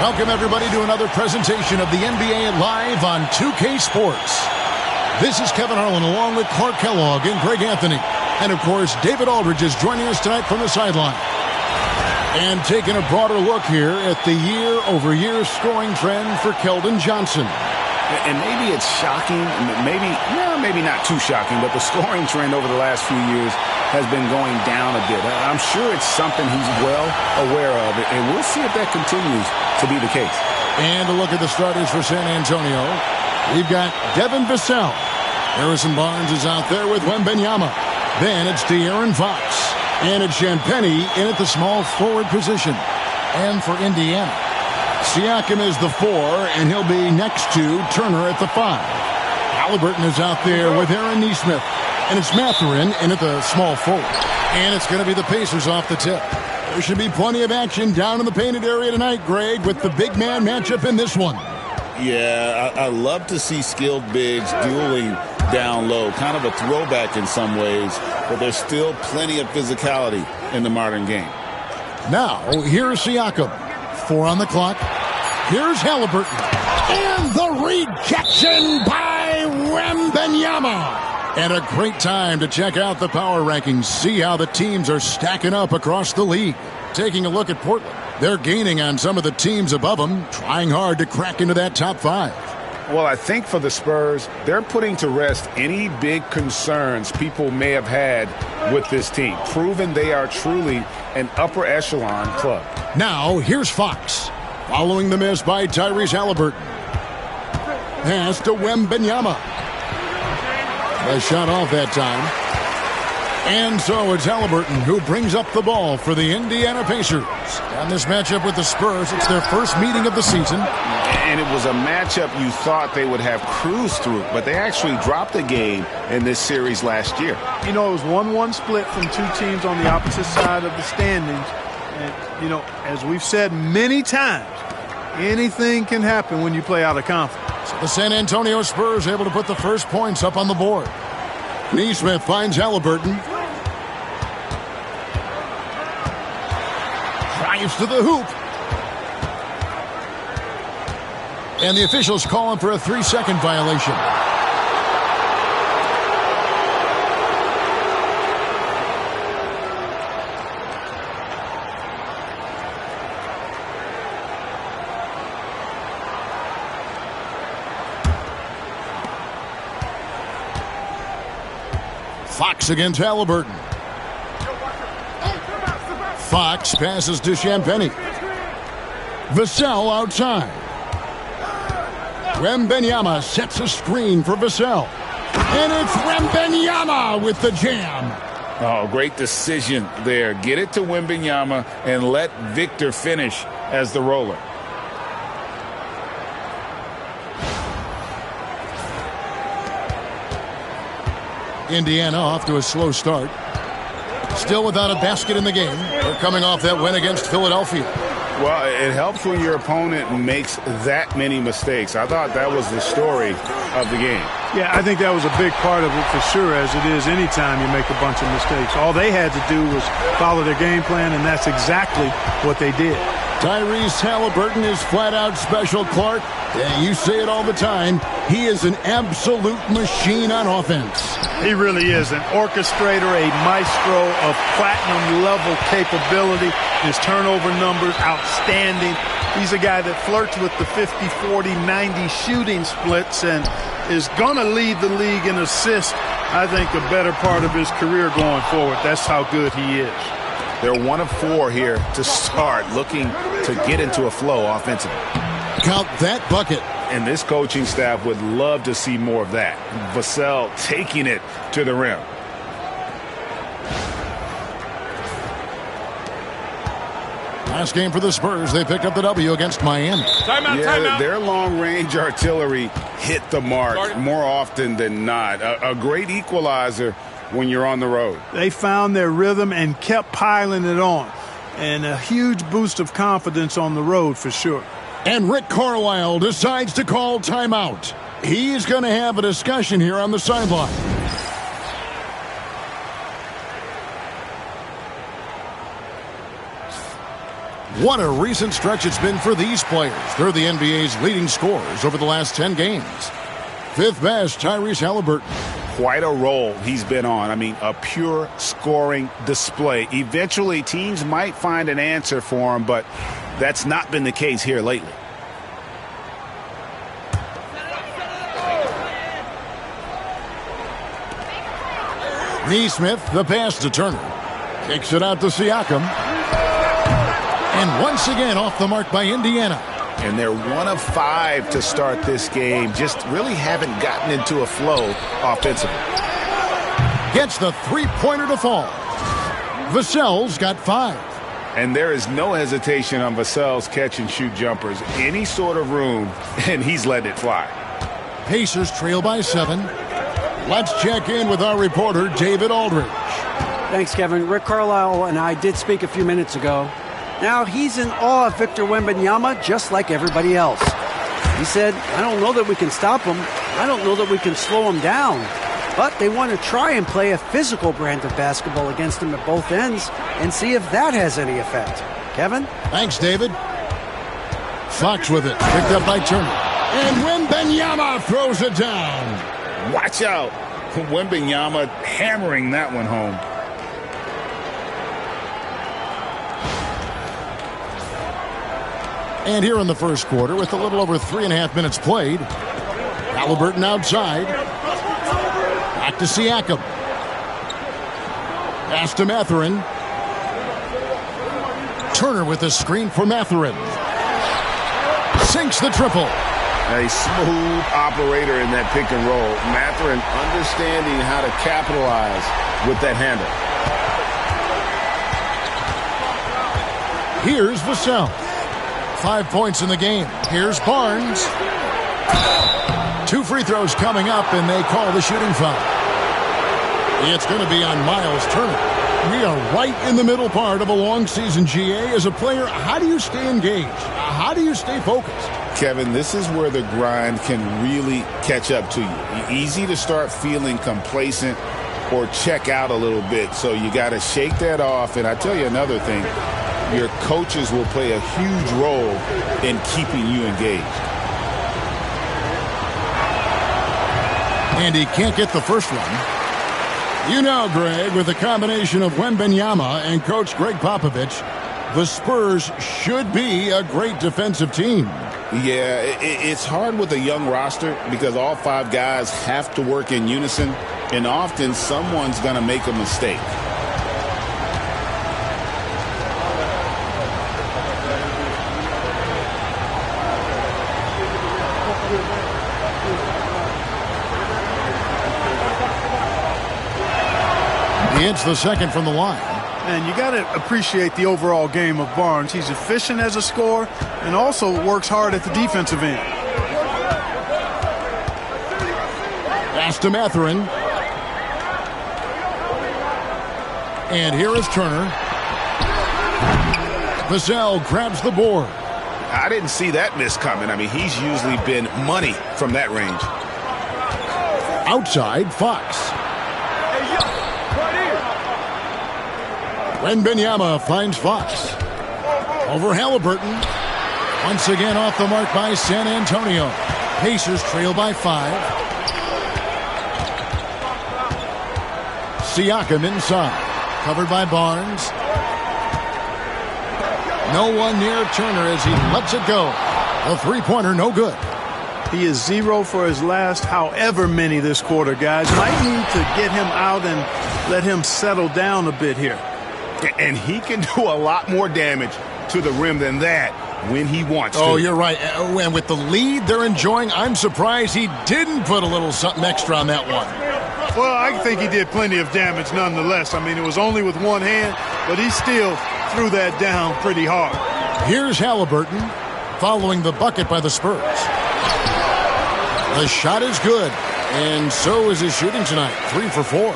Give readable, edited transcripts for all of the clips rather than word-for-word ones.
Welcome, everybody, to another presentation of the NBA Live on 2K Sports. This is Kevin Harlan along with Clark Kellogg and Greg Anthony. And, of course, David Aldridge is joining us tonight from the sideline. And taking a broader look here at the year-over-year scoring trend for Keldon Johnson. And maybe it's shocking, maybe not too shocking, but the scoring trend over the last few years has been going down a bit. I'm sure it's something he's well aware of, and we'll see if that continues to be the case. And a look at the starters for San Antonio. We've got Devin Vassell. Harrison Barnes is out there with Wembanyama. Then it's De'Aaron Fox. And it's Champagnie in at the small forward position. And for Indiana, Siakam is the 4, and he'll be next to Turner at the 5. Halliburton is out there with Aaron Nesmith. And it's Mathurin in at the small forward. And it's going to be the Pacers off the tip. There should be plenty of action down in the painted area tonight, Greg, with the big man matchup in this one. Yeah, I love to see skilled bigs dueling down low. Kind of a throwback in some ways, but there's still plenty of physicality in the modern game. Now, here's Siakam. 4 on the clock. Here's Halliburton. And the rejection by Wembanyama. And a great time to check out the power rankings. See how the teams are stacking up across the league. Taking a look at Portland. They're gaining on some of the teams above them, trying hard to crack into that top 5. Well, I think for the Spurs, they're putting to rest any big concerns people may have had with this team, proving they are truly an upper echelon club. Now, here's Fox. Following the miss by Tyrese Halliburton. Pass to Wembanyama. A shot off that time. And so it's Halliburton who brings up the ball for the Indiana Pacers. And this matchup with the Spurs, it's their first meeting of the season. And it was a matchup you thought they would have cruised through, but they actually dropped a game in this series last year. You know, it was 1-1 split from two teams on the opposite side of the standings. And, you know, as we've said many times, anything can happen when you play out of conference. So the San Antonio Spurs able to put the first points up on the board. Nesmith finds Halliburton. Drives to the hoop. And the officials calling for a 3-second violation. Fox against Halliburton. Fox passes to Champagnie. Vassell outside. Wembanyama sets a screen for Vassell. And it's Wembanyama with the jam. Oh, great decision there. Get it to Wembanyama and let Victor finish as the roller. Indiana off to a slow start. Still without a basket in the game. They're coming off that win against Philadelphia. Well, it helps when your opponent makes that many mistakes. I thought that was the story of the game. Yeah, I think that was a big part of it for sure, as it is anytime you make a bunch of mistakes. All they had to do was follow their game plan, and that's exactly what they did. Tyrese Halliburton is flat-out special, Clark. Yeah, you say it all the time. He is an absolute machine on offense. He really is an orchestrator, a maestro of platinum-level capability. His turnover numbers, outstanding. He's a guy that flirts with the 50, 40, 90 shooting splits and is going to lead the league in assists, I think, a better part of his career going forward. That's how good he is. They're 1 of 4 here to start, looking to get into a flow offensively. Count that bucket. And this coaching staff would love to see more of that. Vassell taking it to the rim. Last game for the Spurs, they picked up the W against Miami. Timeout. Their long-range artillery hit the mark more often than not. A great equalizer when you're on the road. They found their rhythm and kept piling it on. And a huge boost of confidence on the road for sure. And Rick Carlisle decides to call timeout. He's going to have a discussion here on the sideline. What a recent stretch it's been for these players. They're the NBA's leading scorers over the last 10 games. Fifth best, Tyrese Halliburton. Quite a role he's been on. I mean, a pure scoring display. Eventually, teams might find an answer for him, but that's not been the case here lately. Neesmith, the pass to Turner. Kicks it out to Siakam. And once again off the mark by Indiana. And they're 1 of 5 to start this game. Just really haven't gotten into a flow offensively. Gets the three-pointer to fall. Vassell's got 5. And there is no hesitation on Vassell's catch-and-shoot jumpers. Any sort of room, and he's letting it fly. Pacers trail by 7. Let's check in with our reporter, David Aldridge. Thanks, Kevin. Rick Carlisle and I did speak a few minutes ago. Now, he's in awe of Victor Wembanyama just like everybody else. He said, I don't know that we can stop him. I don't know that we can slow him down. But they want to try and play a physical brand of basketball against him at both ends and see if that has any effect. Kevin? Thanks, David. Fox with it. Picked up by Turner. And Wembanyama throws it down. Watch out. Wembanyama hammering that one home. And here in the first quarter, with a little over 3.5 minutes played, Halliburton outside. Back to Siakam. Pass to Mathurin. Turner with a screen for Mathurin. Sinks the triple. A smooth operator in that pick and roll. Mathurin understanding how to capitalize with that handle. Here's Vassell. 5 points in the game. Here's Barnes. 2 free throws coming up, and they call the shooting foul. It's going to be on Miles Turner. We are right in the middle part of a long season, GA. As a player, how do you stay engaged? How do you stay focused? Kevin, this is where the grind can really catch up to you. Easy to start feeling complacent or check out a little bit. So you got to shake that off. And I tell you another thing. Your coaches will play a huge role in keeping you engaged. And he can't get the first one. You know, Greg, with a combination of Wembanyama and Coach Greg Popovich, the Spurs should be a great defensive team. Yeah, it's hard with a young roster because all 5 guys have to work in unison, and often someone's going to make a mistake. He hits the second from the line. And you got to appreciate the overall game of Barnes. He's efficient as a scorer and also works hard at the defensive end. Pass to Mathurin. And here is Turner. Vassell grabs the board. I didn't see that miss coming. I mean, he's usually been money from that range. Outside, Fox. Wembanyama finds Fox. Over Halliburton. Once again off the mark by San Antonio. Pacers trail by 5. Siakam inside. Covered by Barnes. No one near Turner as he lets it go. A three-pointer, no good. He is 0 for his last however many this quarter, guys. Might need to get him out and let him settle down a bit here. And he can do a lot more damage to the rim than that when he wants to. Oh, you're right. And with the lead they're enjoying, I'm surprised he didn't put a little something extra on that one. Well, I think he did plenty of damage nonetheless. I mean, it was only with one hand, but he still threw that down pretty hard. Here's Halliburton following the bucket by the Spurs. The shot is good, and so is his shooting tonight. 3 for 4.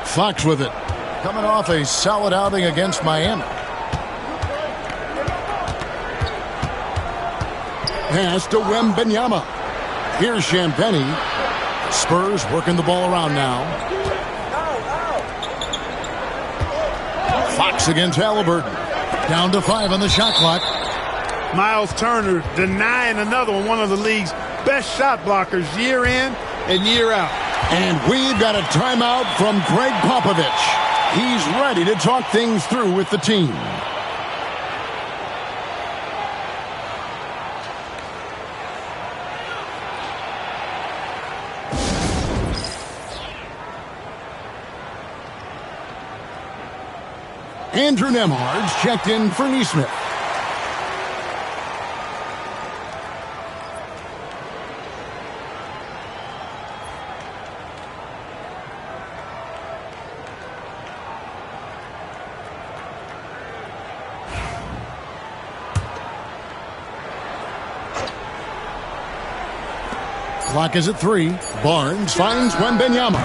Fox with it. Coming off a solid outing against Miami. Pass to Wembanyama. Here's Champagnie. Spurs working the ball around now. Fox against Halliburton. Down to 5 on the shot clock. Miles Turner denying another one of the league's best shot blockers year in and year out. And we've got a timeout from Greg Popovich. He's ready to talk things through with the team. Andrew Nembhard's checked in for Neesmith. Clock is at 3. Barnes finds Wembanyama.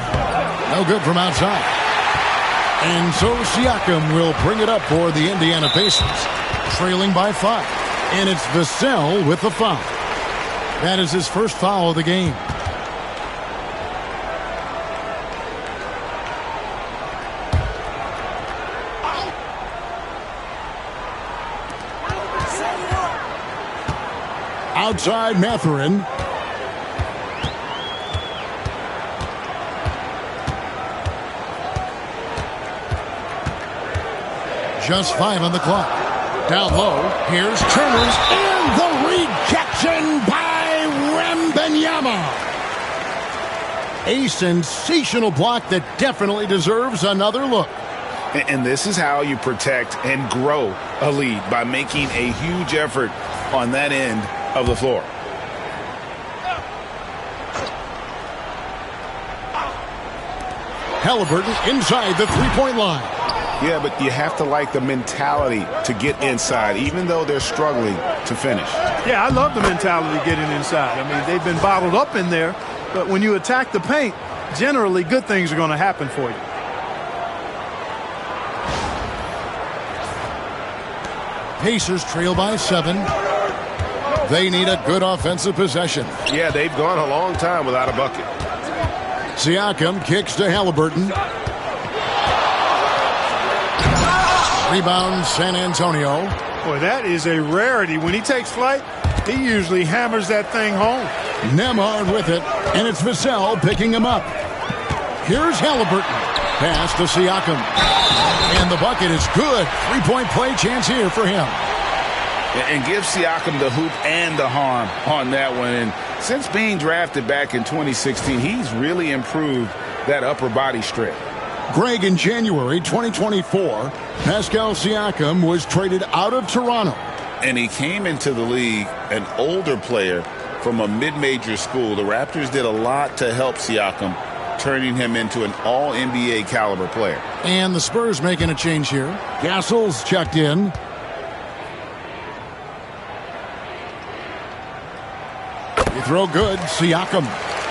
No good from outside. And so Siakam will bring it up for the Indiana Pacers, trailing by 5. And it's Vassell with the foul. That is his first foul of the game. Outside Mathurin. Just 5 on the clock. Down low, here's Turner's and the rejection by Wembanyama. A sensational block that definitely deserves another look. And this is how you protect and grow a lead, by making a huge effort on that end of the floor. Halliburton inside the three-point line. Yeah, but you have to like the mentality to get inside, even though they're struggling to finish. Yeah, I love the mentality getting inside. I mean, they've been bottled up in there, but when you attack the paint, generally good things are going to happen for you. Pacers trail by 7. They need a good offensive possession. Yeah, they've gone a long time without a bucket. Siakam kicks to Halliburton. Rebound, San Antonio. Boy, that is a rarity. When he takes flight, he usually hammers that thing home. Nembhard with it, and it's Vassell picking him up. Here's Halliburton. Pass to Siakam. And the bucket is good. Three-point play chance here for him. And give Siakam the hoop and the harm on that one. And since being drafted back in 2016, he's really improved that upper body strength. Greg, in January 2024, Pascal Siakam was traded out of Toronto. And he came into the league an older player from a mid-major school. The Raptors did a lot to help Siakam, turning him into an all-NBA caliber player. And the Spurs making a change here. Gasol's checked in. You throw good, Siakam.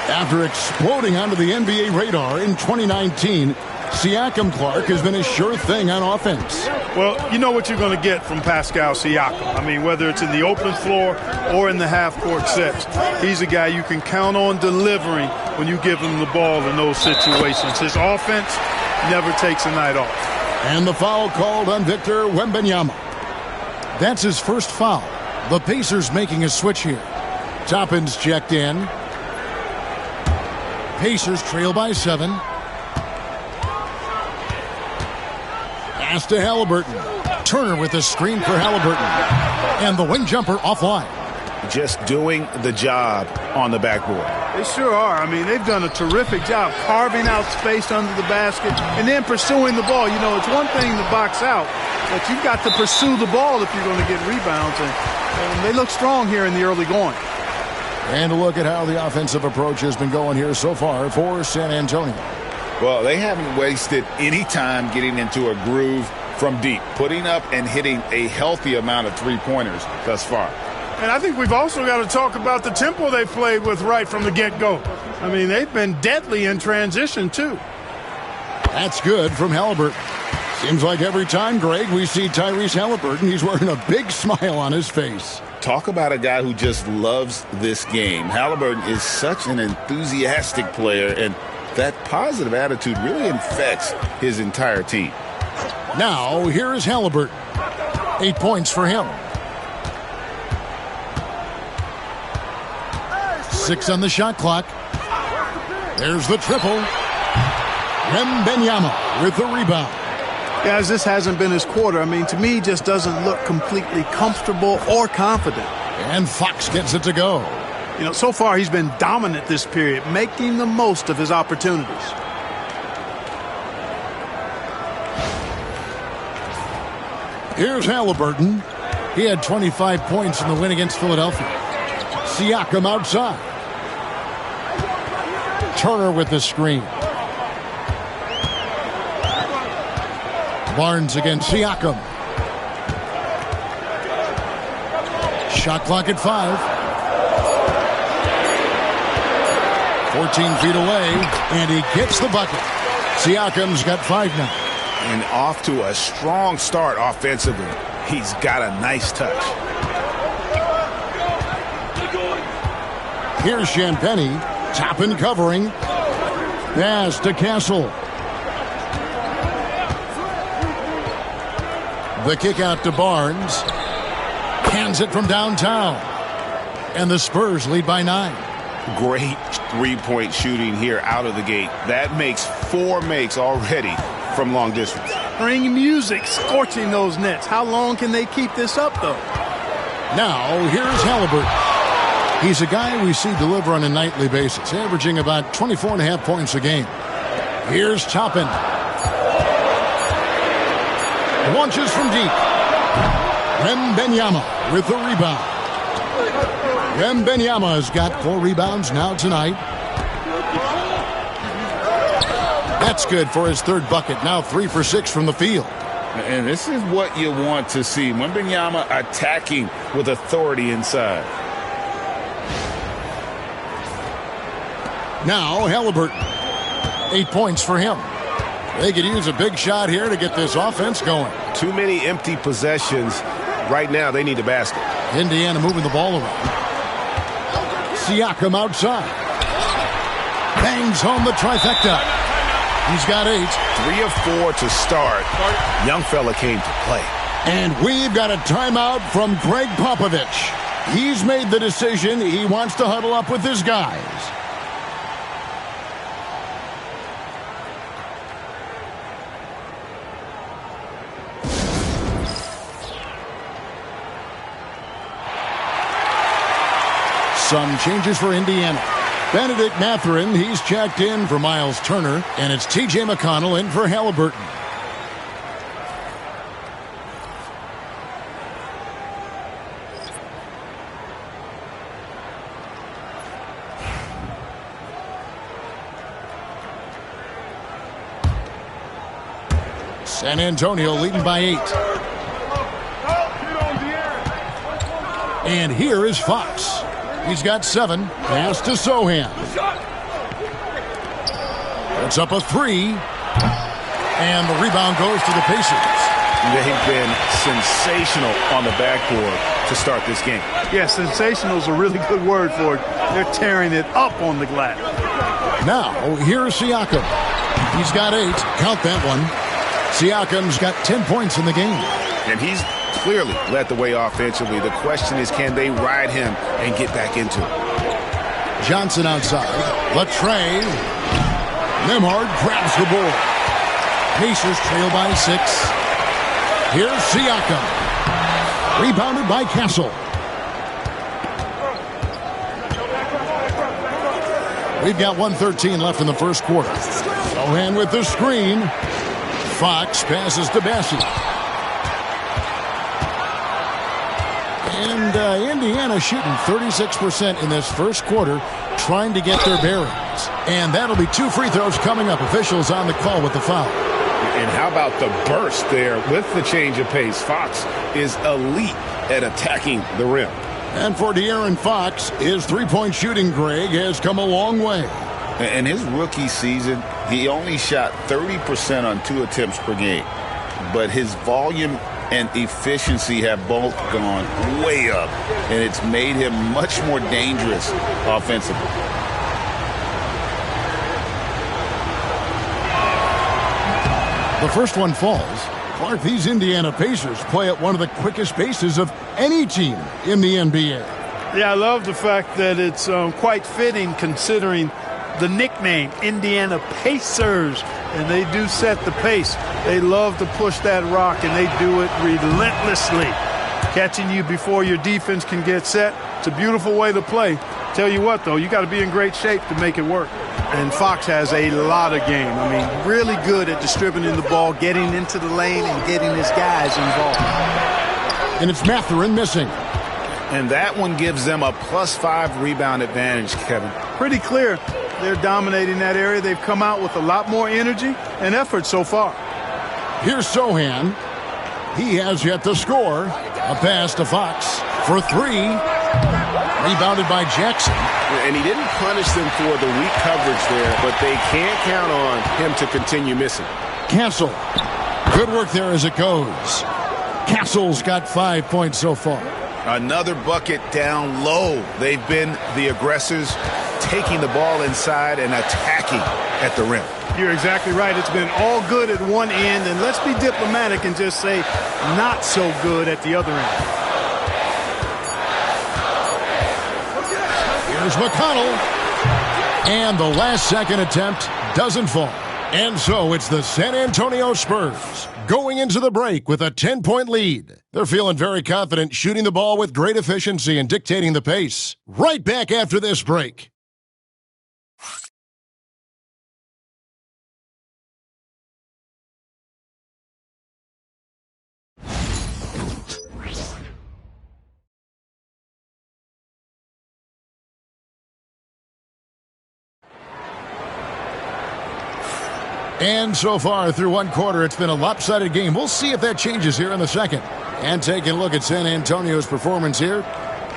After exploding onto the NBA radar in 2019, Siakam Clark has been a sure thing on offense. Well, you know what you're going to get from Pascal Siakam. I mean, whether it's in the open floor or in the half-court sets, he's a guy you can count on delivering when you give him the ball in those situations. His offense never takes a night off. And the foul called on Victor Wembanyama. That's his first foul. The Pacers making a switch here. Toppin's checked in. Pacers trail by 7. Pass to Halliburton. Turner with a screen for Halliburton. And the wing jumper offline. Just doing the job on the backboard. They sure are. I mean, they've done a terrific job carving out space under the basket and then pursuing the ball. You know, it's one thing to box out, but you've got to pursue the ball if you're going to get rebounds. And they look strong here in the early going. And a look at how the offensive approach has been going here so far for San Antonio. Well, they haven't wasted any time getting into a groove from deep, putting up and hitting a healthy amount of three-pointers thus far. And I think we've also got to talk about the tempo they played with right from the get-go. I mean, they've been deadly in transition, too. That's good from Halliburton. Seems like every time, Greg, we see Tyrese Halliburton, he's wearing a big smile on his face. Talk about a guy who just loves this game. Halliburton is such an enthusiastic player, and that positive attitude really infects his entire team. Now, here is Halliburton. 8 points for him. 6 on the shot clock. There's the triple. Wembanyama with the rebound. Guys, this hasn't been his quarter. I mean, to me, he just doesn't look completely comfortable or confident. And Fox gets it to go. You know, so far he's been dominant this period, making the most of his opportunities. Here's Halliburton. He had 25 points in the win against Philadelphia. Siakam outside. Turner with the screen. Barnes against Siakam. Shot clock at 5. 14 feet away, and he gets the bucket. Siakam's got 5 now. And off to a strong start offensively. He's got a nice touch. Here's Champagnie, top and covering. Pass to Castle. The kick out to Barnes. Hands it from downtown. And the Spurs lead by 9. Great three-point shooting here out of the gate. That makes 4 makes already from long distance. Ring music, scorching those nets. How long can they keep this up, though? Now, here's Halliburton. He's a guy we see deliver on a nightly basis, averaging about 24.5 points a game. Here's Toppin. Launches from deep. Wembanyama with the rebound. Wembanyama has got 4 rebounds now tonight. That's good for his 3rd bucket. Now 3 for 6 from the field. And this is what you want to see. Wembanyama attacking with authority inside. Now Halliburton. 8 points for him. They could use a big shot here to get this offense going. Too many empty possessions. Right now, they need a basket. Indiana moving the ball around. Siakam outside. Bangs home the trifecta. He's got 8. 3 of 4 to start. Young fella came to play. And we've got a timeout from Greg Popovich. He's made the decision. He wants to huddle up with his guys. Some changes for Indiana. Benedict Mathurin, he's checked in for Miles Turner, and it's T.J. McConnell in for Halliburton. San Antonio leading by 8. And here is Fox. He's got 7. Pass to Sohan. It's up a 3. And the rebound goes to the Pacers. They've been sensational on the backboard to start this game. Yeah, sensational is a really good word for it. They're tearing it up on the glass. Now, here's Siakam. He's got 8. Count that one. Siakam's got 10 points in the game. And he's clearly led the way offensively. The question is, can they ride him and get back into it? Johnson outside. Latre. Nembhard grabs the board. Pacers trail by 6. Here's Siakam. Rebounded by Castle. We've got 1:13 left in the first quarter. Sohan with the screen. Fox passes to Bessie. And Indiana shooting 36% in this first quarter, trying to get their bearings. And that'll be 2 free throws coming up. Officials on the call with the foul. And how about the burst there with the change of pace? Fox is elite at attacking the rim. And for De'Aaron Fox, his three-point shooting, Greg, has come a long way. In his rookie season, he only shot 30% on 2 attempts per game. But his volume and efficiency have both gone way up, and it's made him much more dangerous offensively. The first one falls. Clark, these Indiana Pacers play at one of the quickest paces of any team in the NBA. Yeah, I love the fact that it's quite fitting considering the nickname, Indiana Pacers, and they do set the pace. They love to push that rock, and they do it relentlessly, catching you before your defense can get set. It's a beautiful way to play. Tell you what, though, you got to be in great shape to make it work. And Fox has a lot of game. I mean, really good at distributing the ball, getting into the lane, and getting his guys involved. And it's Mathurin missing. And that one gives them a +5 rebound advantage, Kevin. Pretty clear. They're dominating that area. They've come out with a lot more energy and effort so far. Here's Sohan. He has yet to score. A pass to Fox for three. Rebounded by Jackson. And he didn't punish them for the weak coverage there, but they can't count on him to continue missing. Castle. Good work there as it goes. Castle's got 5 points so far. Another bucket down low. They've been the aggressors, taking the ball inside and attacking at the rim. You're exactly right. It's been all good at one end, and let's be diplomatic and just say not so good at the other end. Here's McConnell. And the last-second attempt doesn't fall. And so it's the San Antonio Spurs going into the break with a 10-point lead. They're feeling very confident, shooting the ball with great efficiency and dictating the pace. Right back after this break. And so far through one quarter, it's been a lopsided game. We'll see if that changes here in the second. And taking a look at San Antonio's performance here,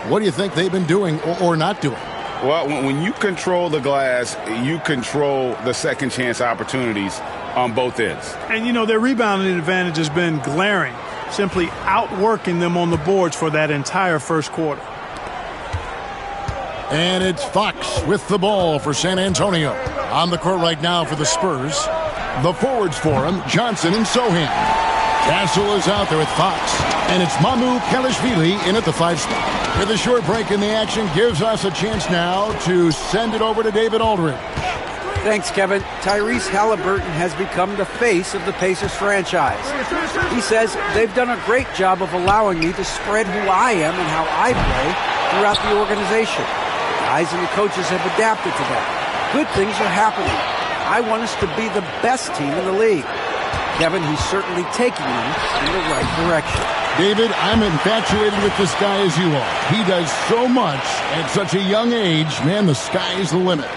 what do you think they've been doing or not doing? Well, when you control the glass, you control the second chance opportunities on both ends. And, you know, their rebounding advantage has been glaring, simply outworking them on the boards for that entire first quarter. And it's Fox with the ball for San Antonio. On the court right now for the Spurs. The forwards for him, Johnson and Sohan. Castle is out there with Fox. And it's Mamu Kalashvili in at the 5 spot. With a short break in the action, gives us a chance now to send it over to David Aldridge. Thanks, Kevin. Tyrese Halliburton has become the face of the Pacers franchise. He says, they've done a great job of allowing me to spread who I am and how I play throughout the organization. The guys and the coaches have adapted to that. Good things are happening. I want us to be the best team in the league. Kevin, he's certainly taking them in the right direction. David, I'm infatuated with this guy as you are. He does so much at such a young age. Man, the sky is the limit.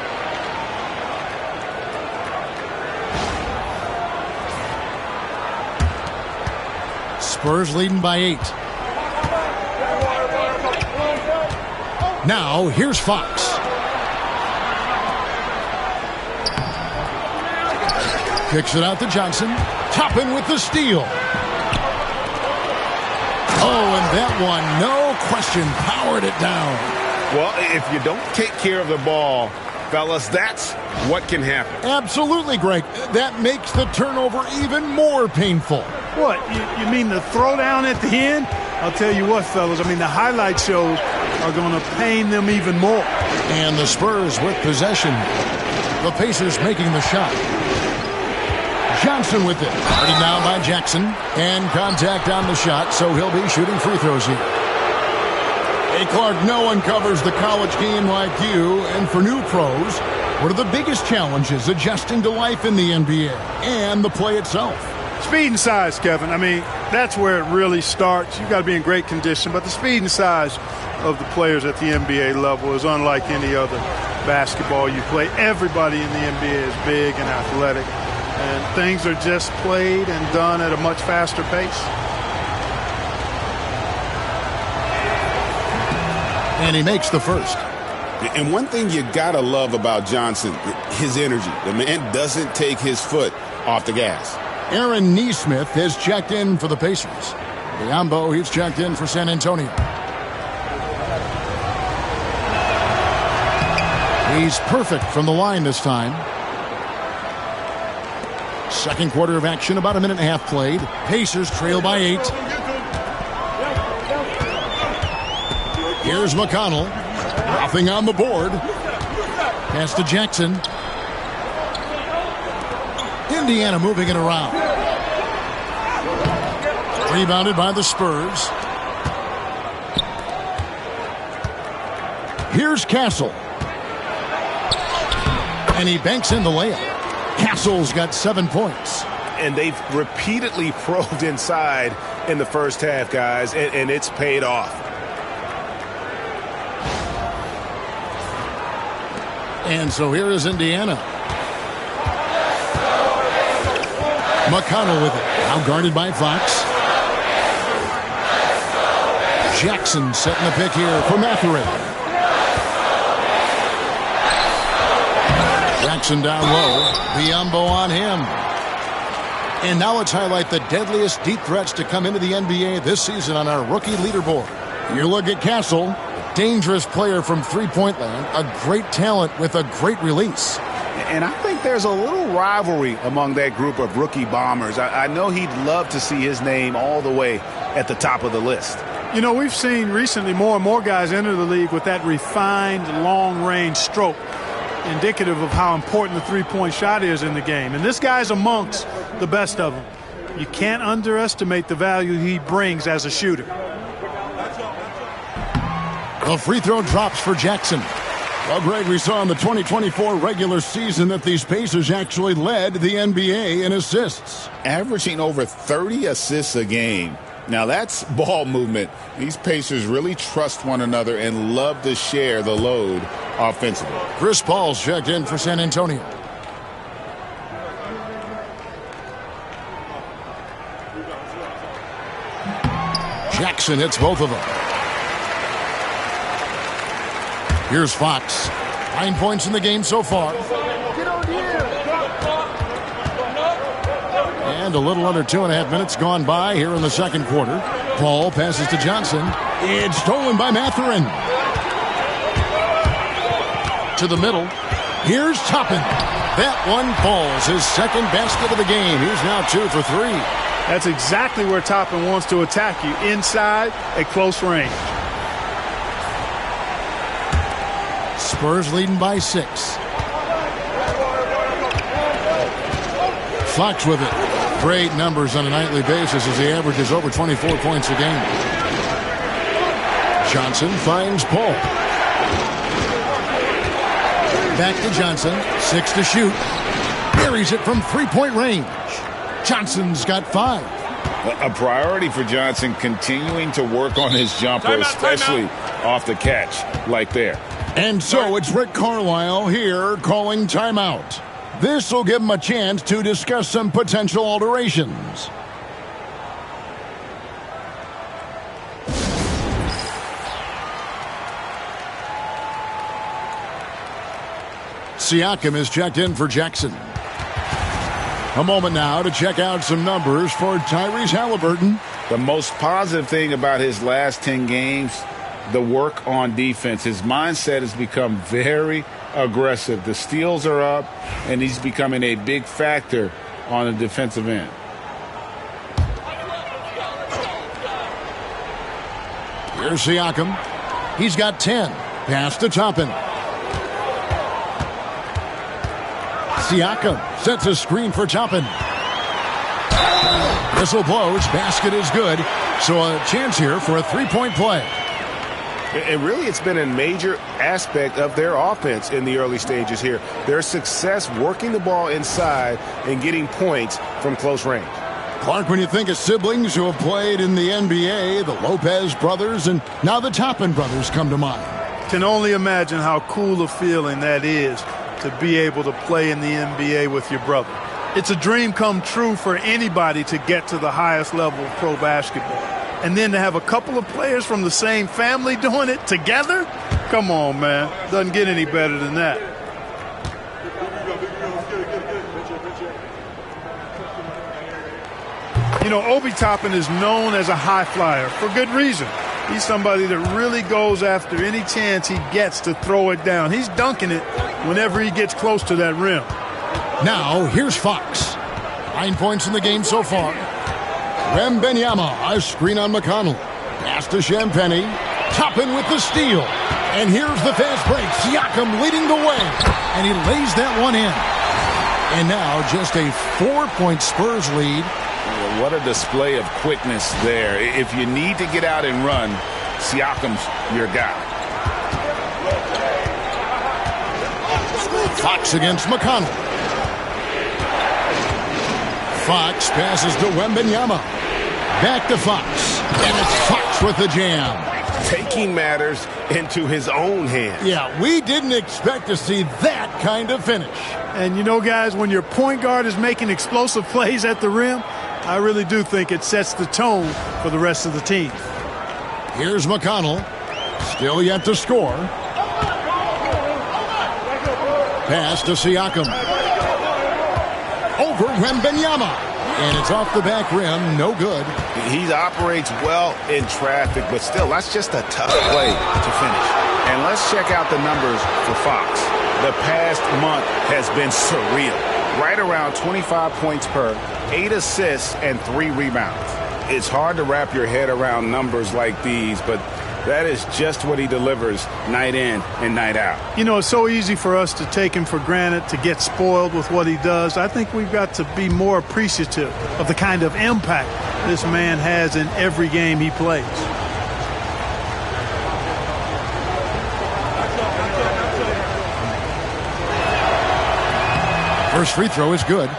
Spurs leading by 8. Now, here's Fox. Kicks it out to Johnson. Toppin with the steal. Oh, and that one, no question, powered it down. Well, if you don't take care of the ball, fellas, that's what can happen. Absolutely, Greg. That makes the turnover even more painful. What, you mean the throwdown at the end? I'll tell you what, fellas, I mean, the highlight shows are going to pain them even more. And the Spurs with possession. The Pacers making the shot. Johnson with it. Guarded down by Jackson. And contact on the shot, so he'll be shooting free throws here. Hey, Clark, no one covers the college game like you. And for new pros, what are the biggest challenges adjusting to life in the NBA and the play itself? Speed and size, Kevin. I mean, that's where it really starts. You've got to be in great condition. But the speed and size of the players at the NBA level is unlike any other basketball you play. Everybody in the NBA is big and athletic. And things are just played and done at a much faster pace. And he makes the first. And one thing you got to love about Johnson, his energy. The man doesn't take his foot off the gas. Aaron Nesmith has checked in for the Pacers. Biyombo, he's checked in for San Antonio. He's perfect from the line this time. Second quarter of action, about a minute and a half played. Pacers trail by 8. Here's McConnell. Nothing on the board. Pass to Jackson. Indiana moving it around. Rebounded by the Spurs. Here's Castle. And he banks in the layup. Castle's got 7 points. And they've repeatedly probed inside in the first half, guys, and it's paid off. And so here is Indiana. McConnell with it. Now guarded by Fox. Jackson setting the pick here for Matherin. Jackson down low. Biyombo on him. And now let's highlight the deadliest deep threats to come into the NBA this season on our rookie leaderboard. You look at Castle, dangerous player from three-point land, a great talent with a great release. And I think there's a little rivalry among that group of rookie bombers. I know he'd love to see his name all the way at the top of the list. You know, we've seen recently more and more guys enter the league with that refined long-range stroke, indicative of how important the three-point shot is in the game. And this guy's amongst the best of them. You can't underestimate the value he brings as a shooter. The free throw drops for Jackson. Well, Greg, we saw in the 2024 regular season that these Pacers actually led the NBA in assists. Averaging over 30 assists a game. Now that's ball movement. These Pacers really trust one another and love to share the load offensively. Chris Paul's checked in for San Antonio. Jackson hits both of them. Here's Fox. 9 points in the game so far. And a little under 2.5 minutes gone by here in the second quarter. Paul passes to Johnson. It's stolen by Matherin. To the middle. Here's Toppin. That one falls. His second basket of the game. He's now 2 for 3. That's exactly where Toppin wants to attack you, inside at close range. Spurs leading by 6. Fox with it. Great numbers on a nightly basis as he averages over 24 points a game. Johnson finds Paul. Back to Johnson. 6 to shoot. Buries it from three-point range. Johnson's got 5. A priority for Johnson, continuing to work on his jumper, especially off the catch like there. And so it's Rick Carlisle here calling timeout. This will give him a chance to discuss some potential alterations. Siakam is checked in for Jackson. A moment now to check out some numbers for Tyrese Halliburton. The most positive thing about his last 10 games, the work on defense. His mindset has become very aggressive. The steals are up, and he's becoming a big factor on the defensive end. Here's Siakam. He's got 10. Pass to Toppin. Siakam sets a screen for Toppin. Whistle blows. Basket is good. So a chance here for a three-point play. And really, it's been a major aspect of their offense in the early stages here. Their success working the ball inside and getting points from close range. Clark, when you think of siblings who have played in the NBA, the Lopez brothers and now the Toppin brothers come to mind. Can only imagine how cool a feeling that is to be able to play in the NBA with your brother. It's a dream come true for anybody to get to the highest level of pro basketball. And then to have a couple of players from the same family doing it together? Come on, man. Doesn't get any better than that. You know, Obi Toppin is known as a high flyer for good reason. He's somebody that really goes after any chance he gets to throw it down. He's dunking it whenever he gets close to that rim. Now, here's Fox. 9 points in the game so far. Wembanyama, a screen on McConnell. Pass to Champagnie. Toppin with the steal. And here's the fast break. Siakam leading the way. And he lays that one in. And now just a 4-point Spurs lead. What a display of quickness there. If you need to get out and run, Siakam's your guy. Fox against McConnell. Fox passes to Wembanyama. Back to Fox. And it's Fox with the jam. Taking matters into his own hands. Yeah, we didn't expect to see that kind of finish. And you know, guys, when your point guard is making explosive plays at the rim, I really do think it sets the tone for the rest of the team. Here's McConnell. Still yet to score. Pass to Siakam. Over Wembanyama. And it's off the back rim. No good. He operates well in traffic, but still, that's just a tough play to finish. And let's check out the numbers for Fox. The past month has been surreal. Right around 25 points per, 8 assists, and 3 rebounds. It's hard to wrap your head around numbers like these, but that is just what he delivers night in and night out. You know, it's so easy for us to take him for granted, to get spoiled with what he does. I think we've got to be more appreciative of the kind of impact this man has in every game he plays. First free throw is good.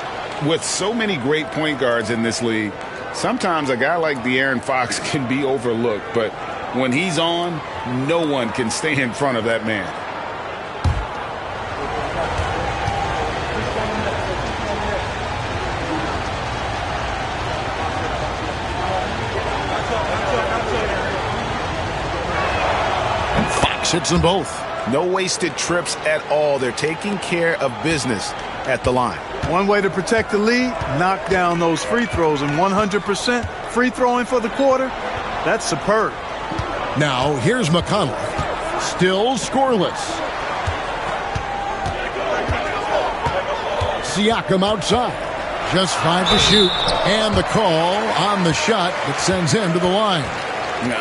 With so many great point guards in this league, sometimes a guy like De'Aaron Fox can be overlooked, but when he's on, no one can stay in front of that man. Fox hits them both. No wasted trips at all. They're taking care of business at the line. One way to protect the lead, knock down those free throws, and 100% free throwing for the quarter, that's superb. Now, here's McConnell. Still scoreless. Siakam outside. Just 5 to shoot. And the call on the shot that sends him to the line.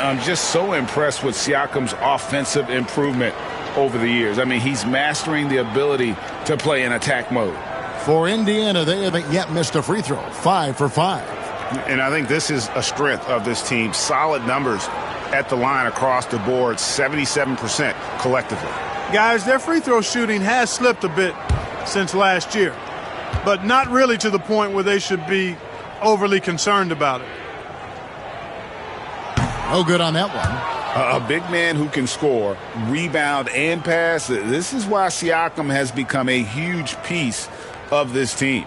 I'm just so impressed with Siakam's offensive improvement over the years. I mean, he's mastering the ability to play in attack mode. For Indiana, they haven't yet missed a free throw. 5 for 5. And I think this is a strength of this team. Solid numbers at the line across the board, 77% collectively. Guys, their free throw shooting has slipped a bit since last year, but not really to the point where they should be overly concerned about it. No good on that one. A big man who can score, rebound, and pass. This is why Siakam has become a huge piece of this team.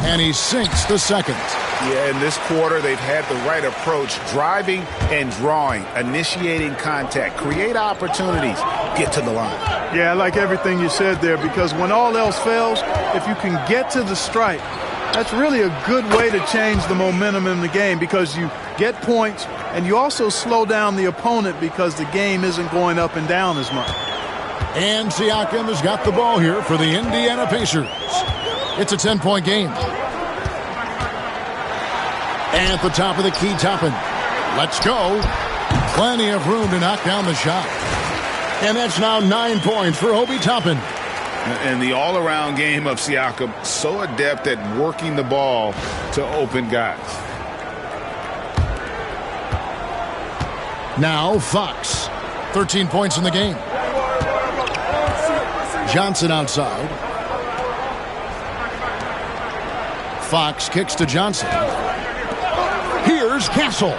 And he sinks the second. Yeah, in this quarter, they've had the right approach, driving and drawing, initiating contact, create opportunities, get to the line. Yeah, I like everything you said there, because when all else fails, if you can get to the stripe, that's really a good way to change the momentum in the game, because you get points and you also slow down the opponent because the game isn't going up and down as much. And Siakam has got the ball here for the Indiana Pacers. It's a 10-point game. At the top of the key, Toppin. Let's go. Plenty of room to knock down the shot. And that's now 9 points for Obi Toppin. And the all-around game of Siakam, so adept at working the ball to open guys. Now Fox. 13 points in the game. Johnson outside. Fox kicks to Johnson. Here's Castle.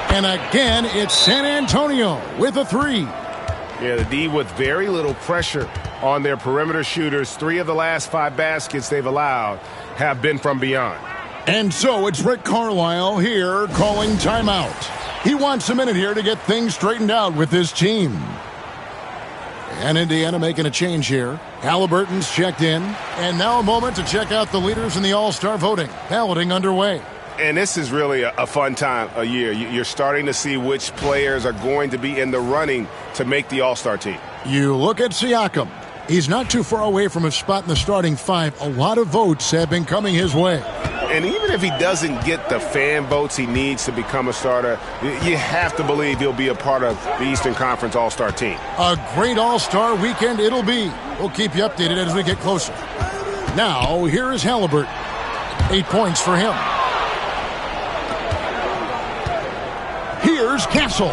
And again, it's San Antonio with a 3. Yeah, the D with very little pressure on their perimeter shooters. 3 of the last 5 baskets they've allowed have been from beyond. And so it's Rick Carlisle here calling timeout. He wants a minute here to get things straightened out with his team. And Indiana making a change here. Halliburton's checked in. And now a moment to check out the leaders in the All-Star voting. Balloting underway. And this is really a fun time of year. You're starting to see which players are going to be in the running to make the All-Star team. You look at Siakam. He's not too far away from a spot in the starting five. A lot of votes have been coming his way. And even if he doesn't get the fan votes he needs to become a starter, you have to believe he'll be a part of the Eastern Conference All-Star team. A great All-Star weekend it'll be. We'll keep you updated as we get closer. Now, here is Halliburton. 8 points for him. Here's Castle.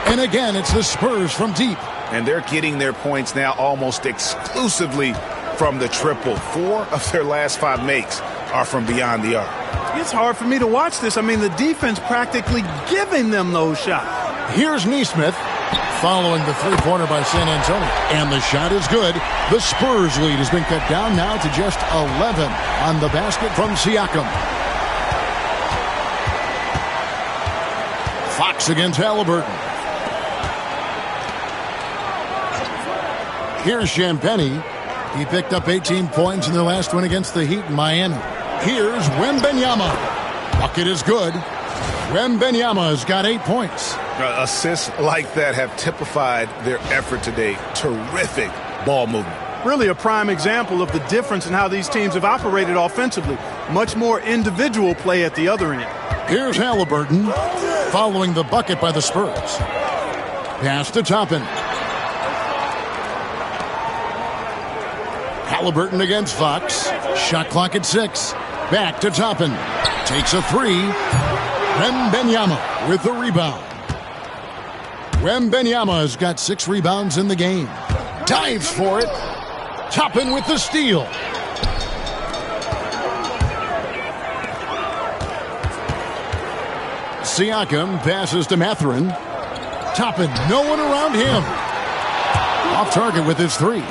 And again, it's the Spurs from deep. And they're getting their points now almost exclusively from the triple. 4 of their last 5 makes are from beyond the arc. It's hard for me to watch this. I mean, the defense practically giving them those shots. Here's Nesmith following the three-pointer by San Antonio. And the shot is good. The Spurs lead has been cut down now to just 11 on the basket from Siakam. Fox against Halliburton. Here's Champagnie. He picked up 18 points in their last win against the Heat in Miami. Here's Wembanyama. Bucket is good. Wembanyama's got 8 points. Assists like that have typified their effort today. Terrific ball movement. Really a prime example of the difference in how these teams have operated offensively. Much more individual play at the other end. Here's Halliburton following the bucket by the Spurs. Pass to Toppin. Halliburton against Fox. Shot clock at 6. Back to Toppin. Takes a 3. Wembanyama with the rebound. Wembanyama has got 6 rebounds in the game. Dives for it. Toppin with the steal. Siakam passes to Mathurin. Toppin, no one around him. Off target with his 3.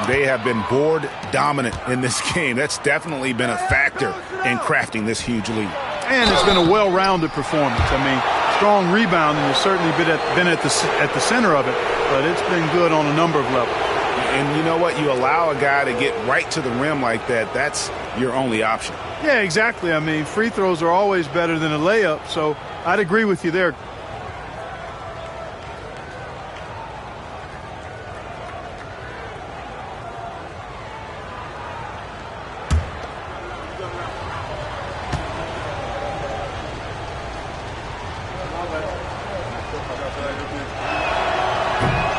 They have been board dominant in this game. That's definitely been a factor in crafting this huge lead. And it's been a well-rounded performance. I mean, strong rebounding has certainly been at the center of it, but it's been good on a number of levels. And you know what? You allow a guy to get right to the rim like that, that's your only option. Yeah, exactly. I mean, free throws are always better than a layup, so I'd agree with you there.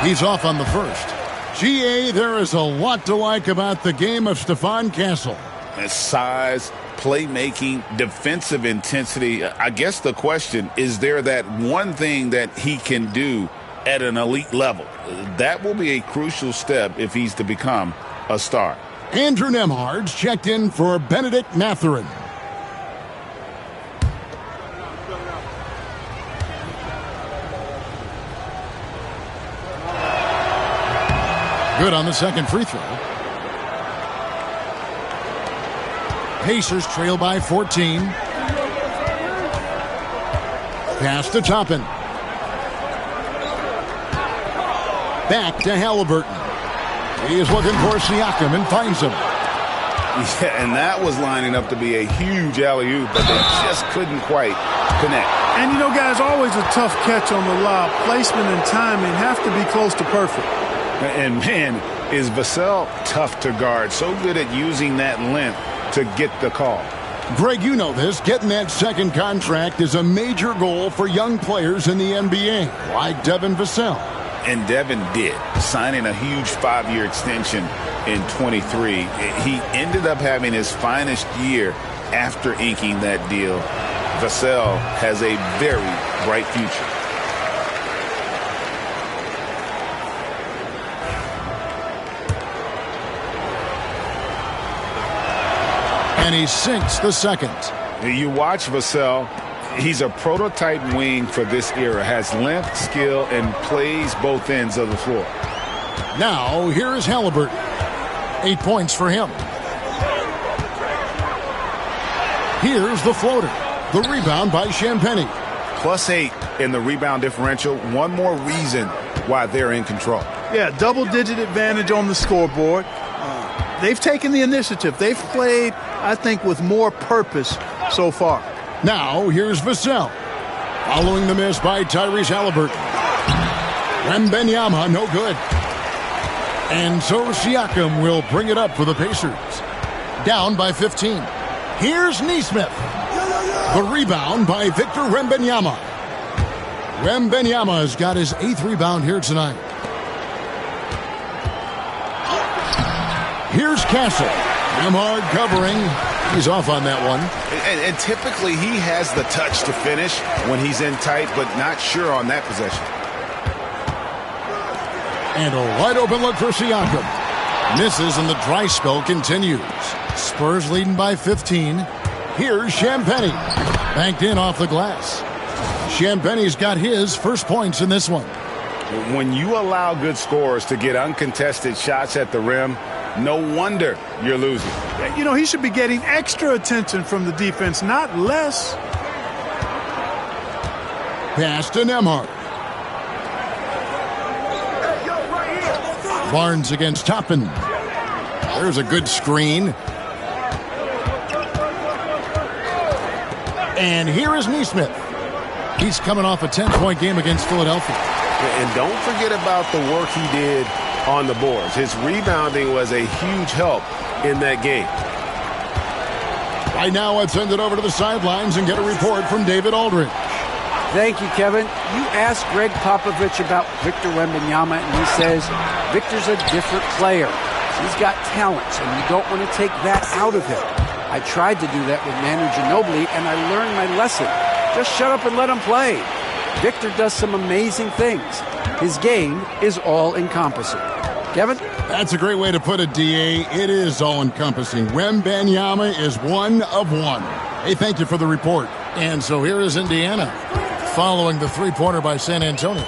He's off on the first. GA, there is a lot to like about the game of Stephon Castle. His size, playmaking, defensive intensity. I guess the question, is there that one thing that he can do at an elite level? That will be a crucial step if he's to become a star. Andrew Nembhard's checked in for Benedict Mathurin. Good on the second free throw. Pacers trail by 14. Pass to Toppin. Back to Halliburton. He is looking for Siakam and finds him. Yeah, and that was lining up to be a huge alley-oop, but they just couldn't quite connect. And, you know, guys, always a tough catch on the lob. Placement and timing have to be close to perfect. And, man, is Vassell tough to guard. So good at using that length to get the call. Greg, you know this. Getting that second contract is a major goal for young players in the NBA, like Devin Vassell. And Devin did, signing a huge 5-year extension in 23. He ended up having his finest year after inking that deal. Vassell has a very bright future. And he sinks the second. You watch Vassell. He's a prototype wing for this era. Has length, skill, and plays both ends of the floor. Now, here is Halliburton. 8 points for him. Here's the floater. The rebound by Champagnie. +8 in the rebound differential. One more reason why they're in control. Yeah, double-digit advantage on the scoreboard. They've taken the initiative. They've played, I think, with more purpose so far. Now, here's Vassell. Following the miss by Tyrese Halliburton. Wembanyama, no good. And so Siakam will bring it up for the Pacers. Down by 15. Here's Nesmith. The rebound by Victor Wembanyama. Wembanyama has got his 8th rebound here tonight. Here's Castle. Nembhard covering. He's off on that one. And typically he has the touch to finish when he's in tight, but not sure on that possession. And a wide open look for Siakam. Misses and the dry spell continues. Spurs leading by 15. Here's Champagnie. Banked in off the glass. Champagnie's got his first points in this one. When you allow good scorers to get uncontested shots at the rim, no wonder you're losing. You know, he should be getting extra attention from the defense, not less. Pass to Nembhard. Barnes against Toppin. There's a good screen. And here is Nesmith. He's coming off a 10-point game against Philadelphia. And don't forget about the work he did on the boards. His rebounding was a huge help in that game. Right now, let's send it over to the sidelines and get a report from David Aldridge. Thank you, Kevin. You asked Greg Popovich about Victor Wembanyama, and he says Victor's a different player. He's got talents, and you don't want to take that out of him. I tried to do that with Manu Ginobili, and I learned my lesson. Just shut up and let him play. Victor does some amazing things. His game is all-encompassing. Kevin? That's a great way to put it, D.A. It is all-encompassing. Wembanyama is one of one. Hey, thank you for the report. And so here is Indiana, following the three-pointer by San Antonio.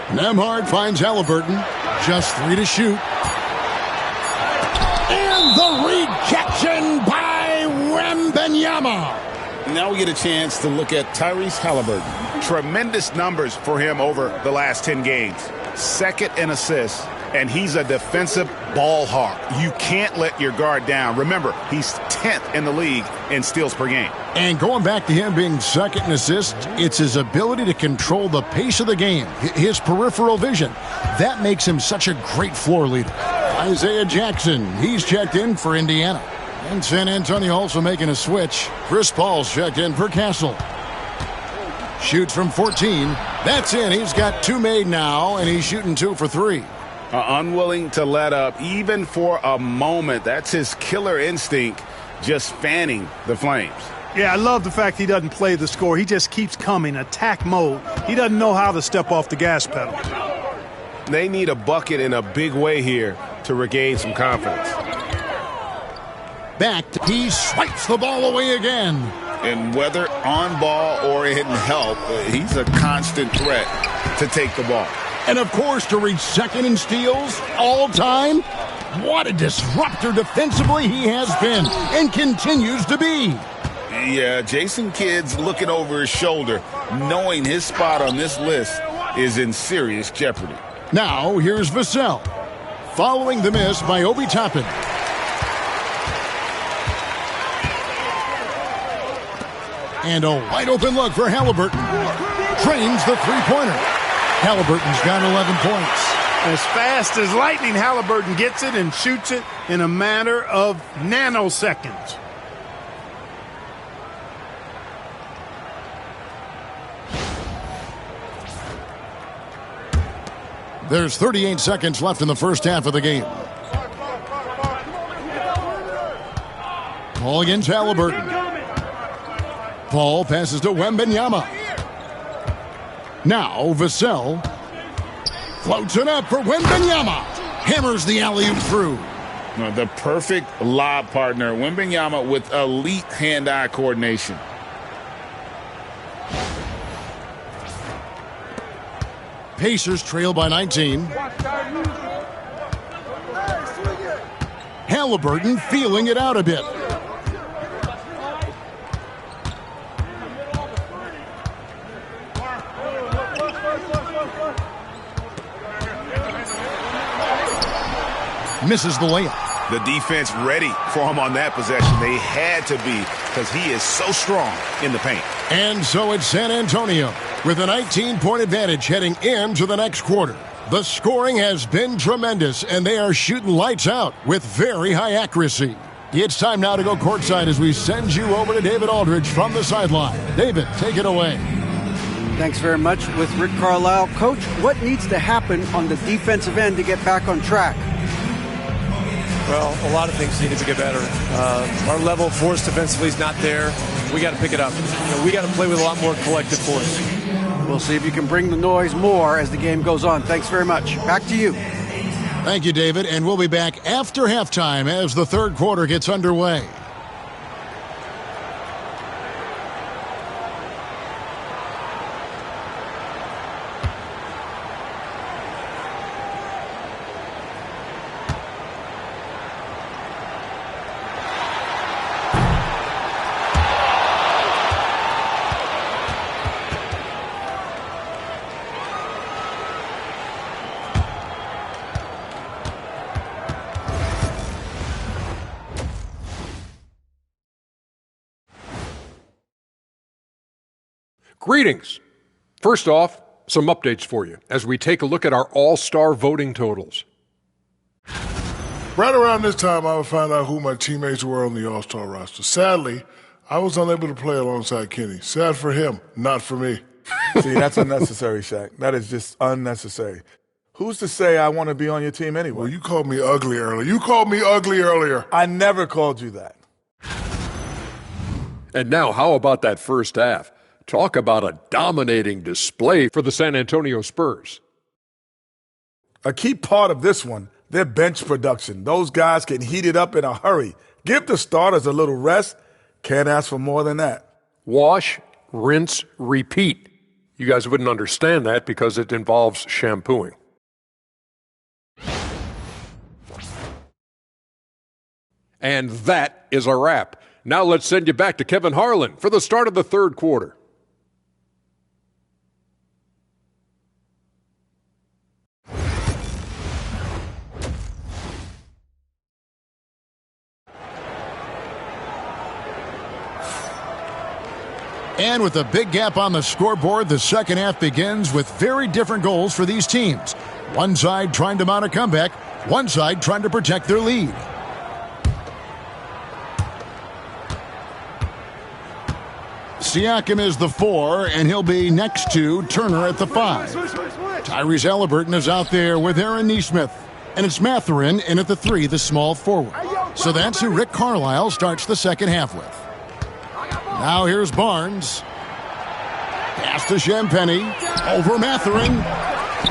Nembhard finds Halliburton. Just 3 to shoot. And the rejection by Wembanyama. Now we get a chance to look at Tyrese Halliburton. Tremendous numbers for him over the last 10 games. 2nd in assists, and he's a defensive ball hawk. You can't let your guard down. Remember, he's 10th in the league in steals per game. And going back to him being 2nd in assists, it's his ability to control the pace of the game, his peripheral vision. That makes him such a great floor leader. Isaiah Jackson, he's checked in for Indiana. And San Antonio also making a switch. Chris Paul's checked in for Castle. Shoots from 14. That's in. He's got 2 made now, and he's shooting 2 for 3. Unwilling to let up, even for a moment. That's his killer instinct, just fanning the flames. Yeah, I love the fact he doesn't play the score. He just keeps coming, attack mode. He doesn't know how to step off the gas pedal. They need a bucket in a big way here to regain some confidence. Back, he swipes the ball away again. And whether on ball or in help, he's a constant threat to take the ball. And, of course, to reach 2nd in steals all time. What a disruptor defensively he has been and continues to be. Yeah, Jason Kidd's looking over his shoulder, knowing his spot on this list is in serious jeopardy. Now, here's Vassell. Following the miss by Obi Toppin. And a wide open look for Halliburton. Trains the three-pointer. Halliburton's got 11 points. As fast as lightning, Halliburton gets it and shoots it in a matter of nanoseconds. There's 38 seconds left in the first half of the game. Paul against Halliburton. Paul passes to Wembanyama. Now Vassell floats it up for Wembanyama. Hammers the alley-oop through. The perfect lob partner. Wembanyama with elite hand-eye coordination. Pacers trail by 19. Halliburton feeling it out a bit. Misses the layup. The defense ready for him on that possession. They had to be because he is so strong in the paint. And so it's San Antonio with a 19-point advantage heading into the next quarter. The scoring has been tremendous, and they are shooting lights out with very high accuracy. It's time now to go courtside as we send you over to David Aldridge from the sideline. David, take it away. Thanks very much with Rick Carlisle. Coach, what needs to happen on the defensive end to get back on track? Well, a lot of things need to get better. Our level of force defensively is not there. We got to pick it up. We got to play with a lot more collective force. We'll see if you can bring the noise more as the game goes on. Thanks very much. Back to you. Thank you, David, and we'll be back after halftime as the third quarter gets underway. Greetings. First off, some updates for you as we take a look at our all-star voting totals. Right around this time, I would find out who my teammates were on the all-star roster. Sadly, I was unable to play alongside Kenny. Sad for him, not for me. See, that's unnecessary, Shaq. That is just unnecessary. Who's to say I want to be on your team anyway? Well, you called me ugly earlier. I never called you that. And now, how about that first half? Talk about a dominating display for the San Antonio Spurs. A key part of this one, their bench production. Those guys can heat it up in a hurry. Give the starters a little rest. Can't ask for more than that. Wash, rinse, repeat. You guys wouldn't understand that because it involves shampooing. And that is a wrap. Now let's send you back to Kevin Harlan for the start of the third quarter. And with a big gap on the scoreboard, the second half begins with very different goals for these teams. One side trying to mount a comeback, one side trying to protect their lead. Siakam is the 4, and he'll be next to Turner at the 5. Tyrese Halliburton is out there with Aaron Nesmith. And it's Mathurin in at the 3, the small forward. So that's who Rick Carlisle starts the second half with. Now here's Barnes. Pass to Champagnie. Over Mathurin.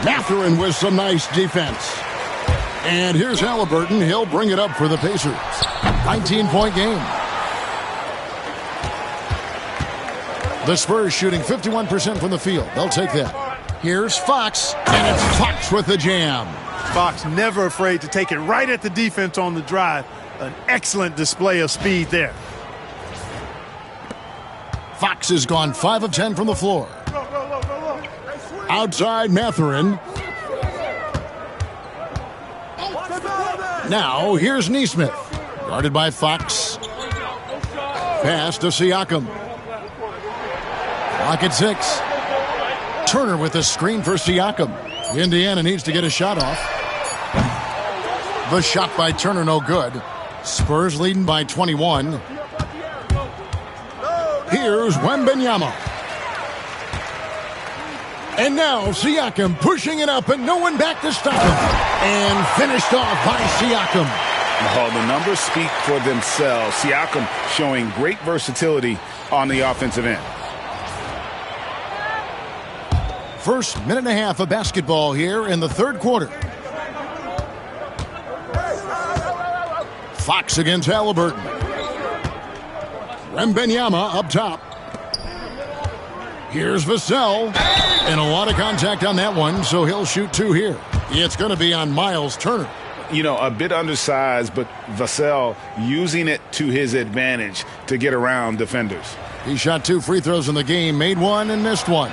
Mathurin with some nice defense. And here's Halliburton. He'll bring it up for the Pacers. 19-point game. The Spurs shooting 51% from the field. They'll take that. Here's Fox. And it's Fox with the jam. Fox never afraid to take it right at the defense on the drive. An excellent display of speed there. Fox has gone 5 of 10 from the floor. Outside Mathurin. Now here's Nesmith. Guarded by Fox. Pass to Siakam. Clock at 6. Turner with the screen for Siakam. Indiana needs to get a shot off. The shot by Turner no good. Spurs leading by 21. Here's Wembanyama. And now Siakam pushing it up and no one back to stop him. And finished off by Siakam. Oh, the numbers speak for themselves. Siakam showing great versatility on the offensive end. First minute and a half of basketball here in the third quarter. Fox against Halliburton. Wembanyama up top. Here's Vassell. And a lot of contact on that one, so he'll shoot 2 here. It's going to be on Miles Turner. You know, a bit undersized, but Vassell using it to his advantage to get around defenders. He shot 2 free throws in the game, made 1 and missed 1.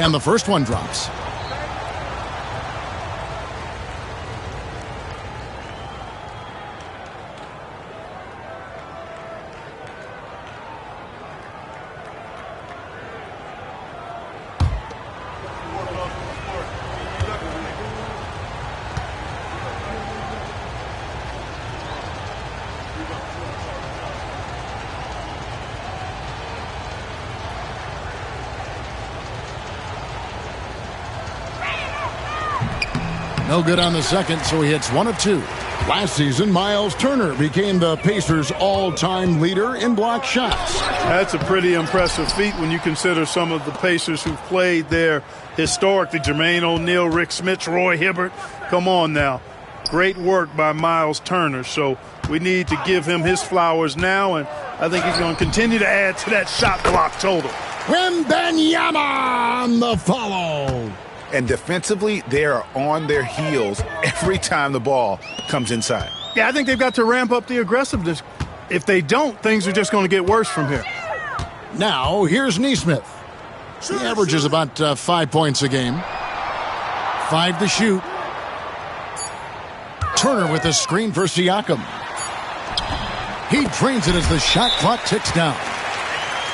And the first one drops. No good on the second, so he hits 1 of 2. Last season, Miles Turner became the Pacers' all-time leader in block shots. That's a pretty impressive feat when you consider some of the Pacers who've played there historically. Jermaine O'Neal, Rick Smits, Roy Hibbert. Come on now. Great work by Miles Turner. So we need to give him his flowers now, and I think he's going to continue to add to that shot block total. Wembanyama on the follow. And defensively, they are on their heels every time the ball comes inside. Yeah, I think they've got to ramp up the aggressiveness. If they don't, things are just going to get worse from here. Now, here's Nesmith. He averages about 5 points a game. 5 to shoot. Turner with a screen for Siakam. He drains it as the shot clock ticks down.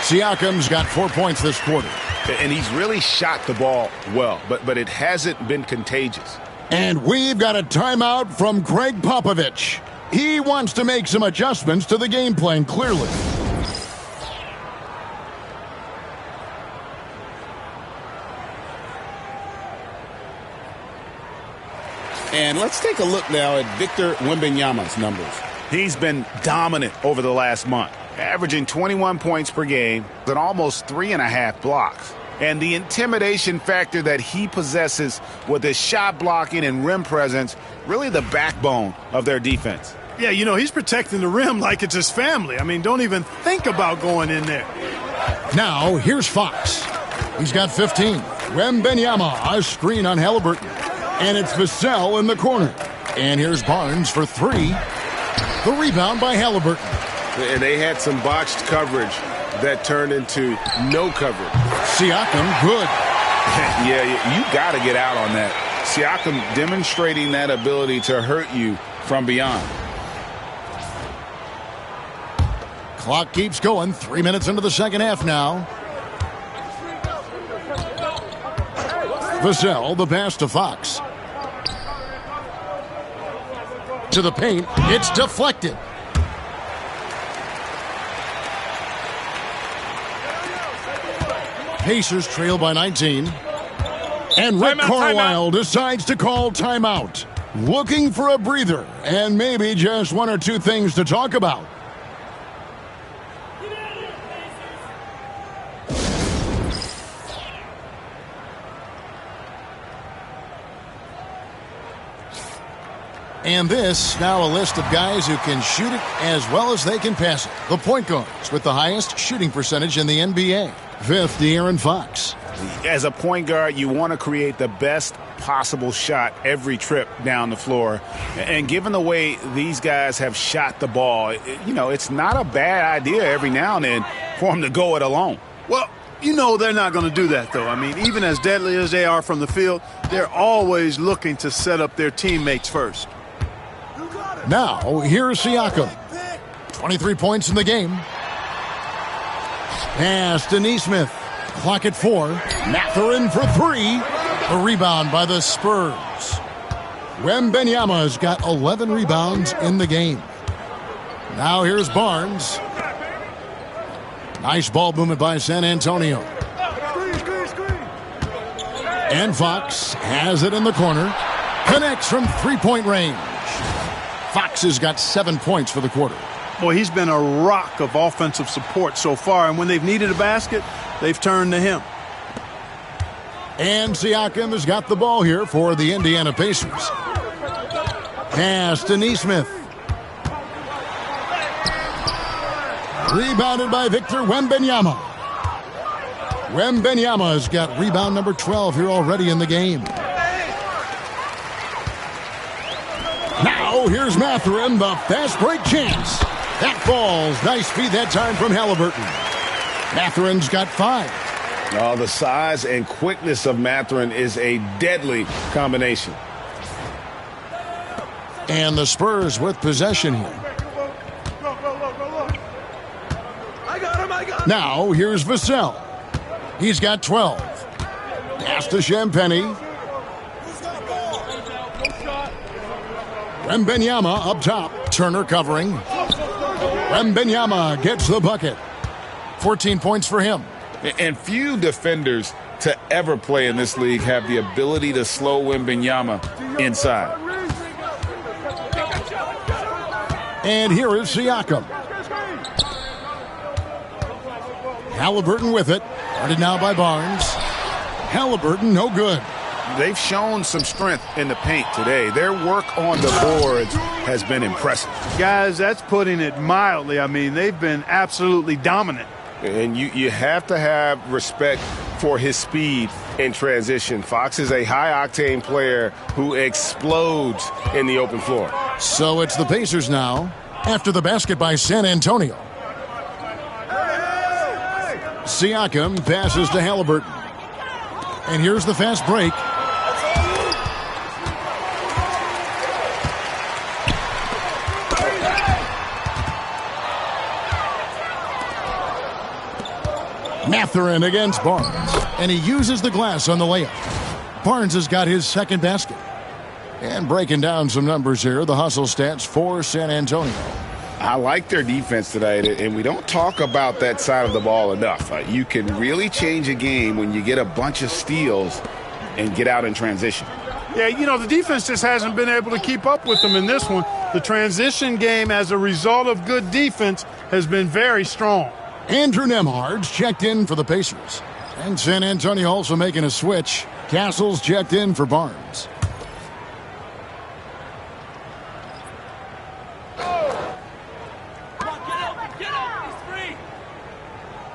Siakam's got 4 points this quarter. And he's really shot the ball well, but it hasn't been contagious. And we've got a timeout from Greg Popovich. He wants to make some adjustments to the game plan, clearly. And let's take a look now at Victor Wembanyama's numbers. He's been dominant over the last month, averaging 21 points per game and almost 3.5 blocks. And the intimidation factor that he possesses with his shot blocking and rim presence, really the backbone of their defense. Yeah, you know, he's protecting the rim like it's his family. I mean, don't even think about going in there. Now, here's Fox. He's got 15. Wembanyama, a screen on Halliburton. And it's Vassell in the corner. And here's Barnes for 3. The rebound by Halliburton. And they had some botched coverage that turned into no coverage. Siakam, good. Yeah, you got to get out on that. Siakam demonstrating that ability to hurt you from beyond. Clock keeps going. 3 minutes into the second half now. Vassell, the pass to Fox. To the paint. It's deflected. Pacers trail by 19. And Rick Carlisle decides to call timeout. Looking for a breather and maybe just 1 or 2 things to talk about. And this, now a list of guys who can shoot it as well as they can pass it. The point guards with the highest shooting percentage in the NBA. 5th, De'Aaron Fox. As a point guard, you want to create the best possible shot every trip down the floor. And given the way these guys have shot the ball, you know, it's not a bad idea every now and then for them to go it alone. Well, you know they're not going to do that, though. I mean, even as deadly as they are from the field, they're always looking to set up their teammates first. Now, here's Siakam. 23 points in the game. Pass to Nesmith. Clock at 4. Mathurin for 3. A rebound by the Spurs. Wembanyama's got 11 rebounds in the game. Now here's Barnes. Nice ball movement by San Antonio. And Fox has it in the corner. Connects from three-point range. Fox has got 7 points for the quarter. Boy, he's been a rock of offensive support so far, and when they've needed a basket, they've turned to him. And Siakam has got the ball here for the Indiana Pacers. Pass to Nesmith. Rebounded by Victor Wembanyama. Wembanyama has got rebound number 12 here already in the game. Now here's Mathurin, the fast break chance. That falls. Nice feed that time from Halliburton. Mathurin's got 5. Oh, the size and quickness of Mathurin is a deadly combination. And the Spurs with possession here. Now, here's Vassell. He's got 12. Pass to Champagnie. Wembanyama up top. Turner covering. Wembanyama gets the bucket. 14 points for him. And few defenders to ever play in this league have the ability to slow Wembanyama inside. And here is Siakam. Halliburton with it. Guarded now by Barnes. Halliburton, no good. They've shown some strength in the paint today. Their work on the boards has been impressive. Guys, that's putting it mildly. I mean, they've been absolutely dominant. And you have to have respect for his speed in transition. Fox is a high-octane player who explodes in the open floor. So it's the Pacers now after the basket by San Antonio. Siakam passes to Halliburton. And here's the fast break. Mathurin against Barnes. And he uses the glass on the layup. Barnes has got his second basket. And breaking down some numbers here, the hustle stats for San Antonio. I like their defense tonight, and we don't talk about that side of the ball enough. You can really change a game when you get a bunch of steals and get out in transition. Yeah, you know, the defense just hasn't been able to keep up with them in this one. The transition game, as a result of good defense, has been very strong. Andrew Nembhard's checked in for the Pacers. And San Antonio also making a switch. Castle's checked in for Barnes.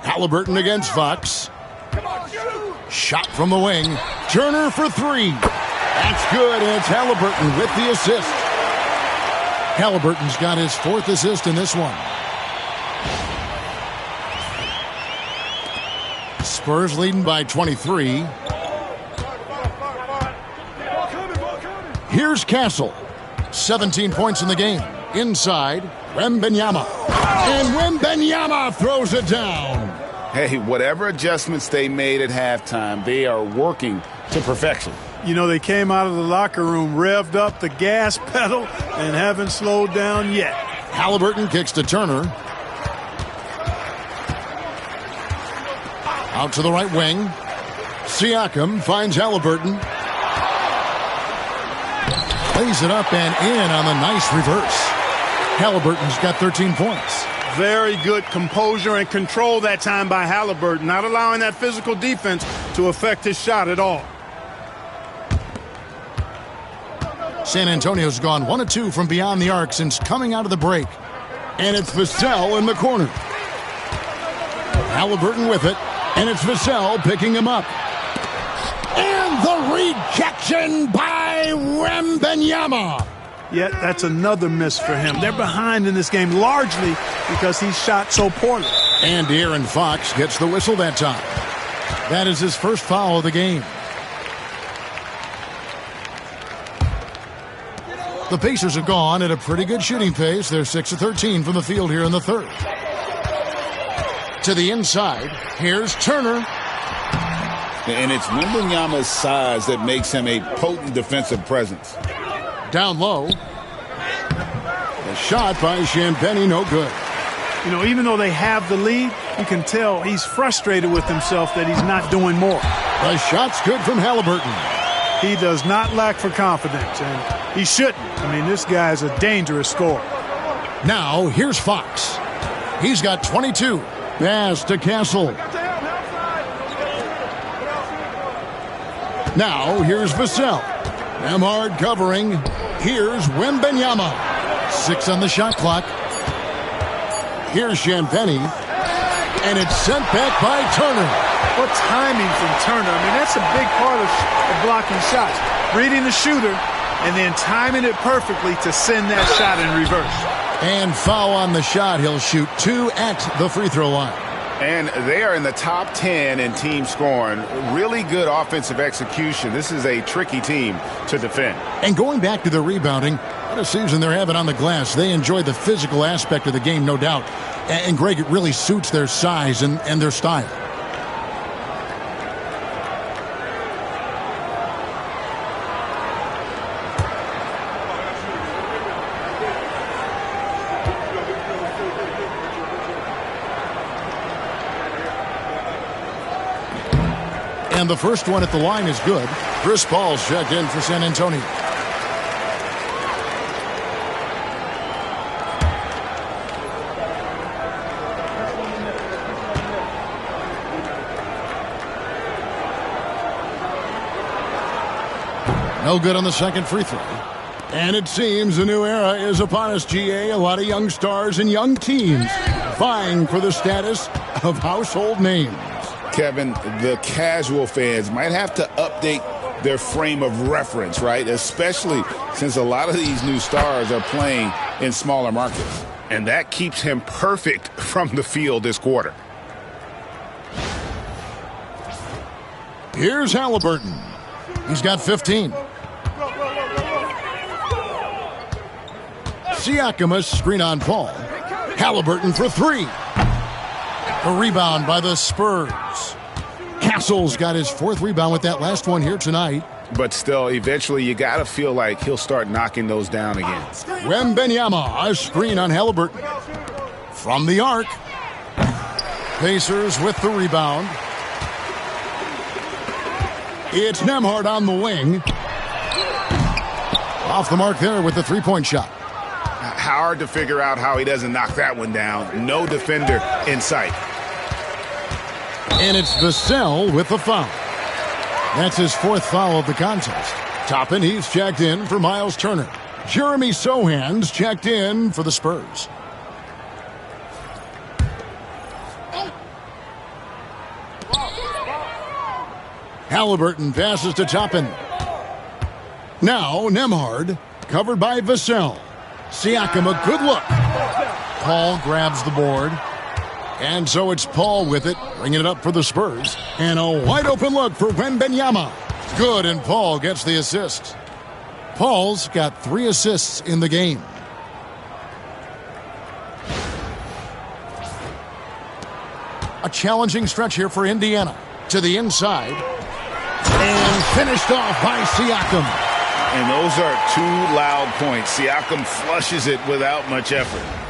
Halliburton against Fox. Shot from the wing. Turner for three. That's good, and it's Halliburton with the assist. Halliburton's got his fourth assist in this one. Spurs leading by 23. Here's Castle. 17 points in the game. Inside, Wembanyama. And Wembanyama throws it down. Hey, whatever adjustments they made at halftime, they are working to perfection. You know, they came out of the locker room, revved up the gas pedal, and haven't slowed down yet. Halliburton kicks to Turner. Out to the right wing. Siakam finds Halliburton. Lays it up and in on the nice reverse. Halliburton's got 13 points. Very good composure and control that time by Halliburton, not allowing that physical defense to affect his shot at all. San Antonio's gone 1 of 2 from beyond the arc since coming out of the break. And it's Vassell in the corner. Halliburton with it. And it's Vassell picking him up. And the rejection by Wembanyama. Yet that's another miss for him. They're behind in this game largely because he shot so poorly. And De'Aaron Fox gets the whistle that time. That is his first foul of the game. The Pacers have gone at a pretty good shooting pace. They're 6 of 13 from the field here in the third. To the inside, here's Turner. And it's Wembanyama's size that makes him a potent defensive presence. Down low. A shot by Champagnie, no good. You know, even though they have the lead, you can tell he's frustrated with himself that he's not doing more. The shot's good from Halliburton. He does not lack for confidence, and he shouldn't. I mean, this guy's a dangerous scorer. Now, here's Fox. He's got 22. Pass to Castle. Now, here's Vassell. Nembhard covering. Here's Wembanyama. 6 on the shot clock. Here's Champagnie. And it's sent back by Turner. What timing from Turner. I mean, that's a big part of blocking shots. Reading the shooter and then timing it perfectly to send that shot in reverse. And foul on the shot. He'll shoot 2 at the free throw line. And they are in the top 10 in team scoring. Really good offensive execution. This is a tricky team to defend. And going back to the rebounding, what a season they're having on the glass. They enjoy the physical aspect of the game, no doubt. And Greg, it really suits their size and their style. And the first one at the line is good. Chris Paul's checked in for San Antonio. No good on the second free throw. And it seems a new era is upon us, GA. A lot of young stars and young teams vying for the status of household names. Kevin, the casual fans might have to update their frame of reference, right? Especially since a lot of these new stars are playing in smaller markets. And that keeps him perfect from the field this quarter. Here's Halliburton. He's got 15. Siakam, a screen on Paul. Halliburton for three. A rebound by the Spurs. Castle's got his fourth rebound with that last one here tonight. But still, eventually you got to feel like he'll start knocking those down again. Wembanyama, a screen on Halliburton. From the arc. Pacers with the rebound. It's Nembhard on the wing. Off the mark there with the three-point shot. Hard to figure out how he doesn't knock that one down. No defender in sight. And it's Vassell with the foul. That's his fourth foul of the contest. Toppin, he's checked in for Miles Turner. Jeremy Sohan's checked in for the Spurs. Halliburton passes to Toppin. Now Nembhard, covered by Vassell. Siakam, a good look. Paul grabs the board. And so it's Paul with it, bringing it up for the Spurs. And a wide open look for Wembanyama. Good, and Paul gets the assist. Paul's got 3 assists in the game. A challenging stretch here for Indiana. To the inside. And finished off by Siakam. And those are 2 loud points. Siakam flushes it without much effort.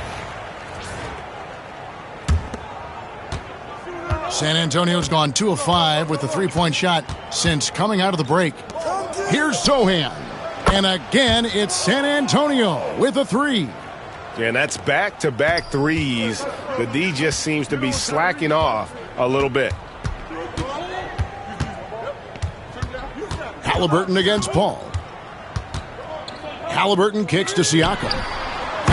San Antonio's gone 2 of 5 with the three-point shot since coming out of the break. Here's Sohan. And again, it's San Antonio with a 3. Yeah, and that's back-to-back threes. The D just seems to be slacking off a little bit. Halliburton against Paul. Halliburton kicks to Siakam.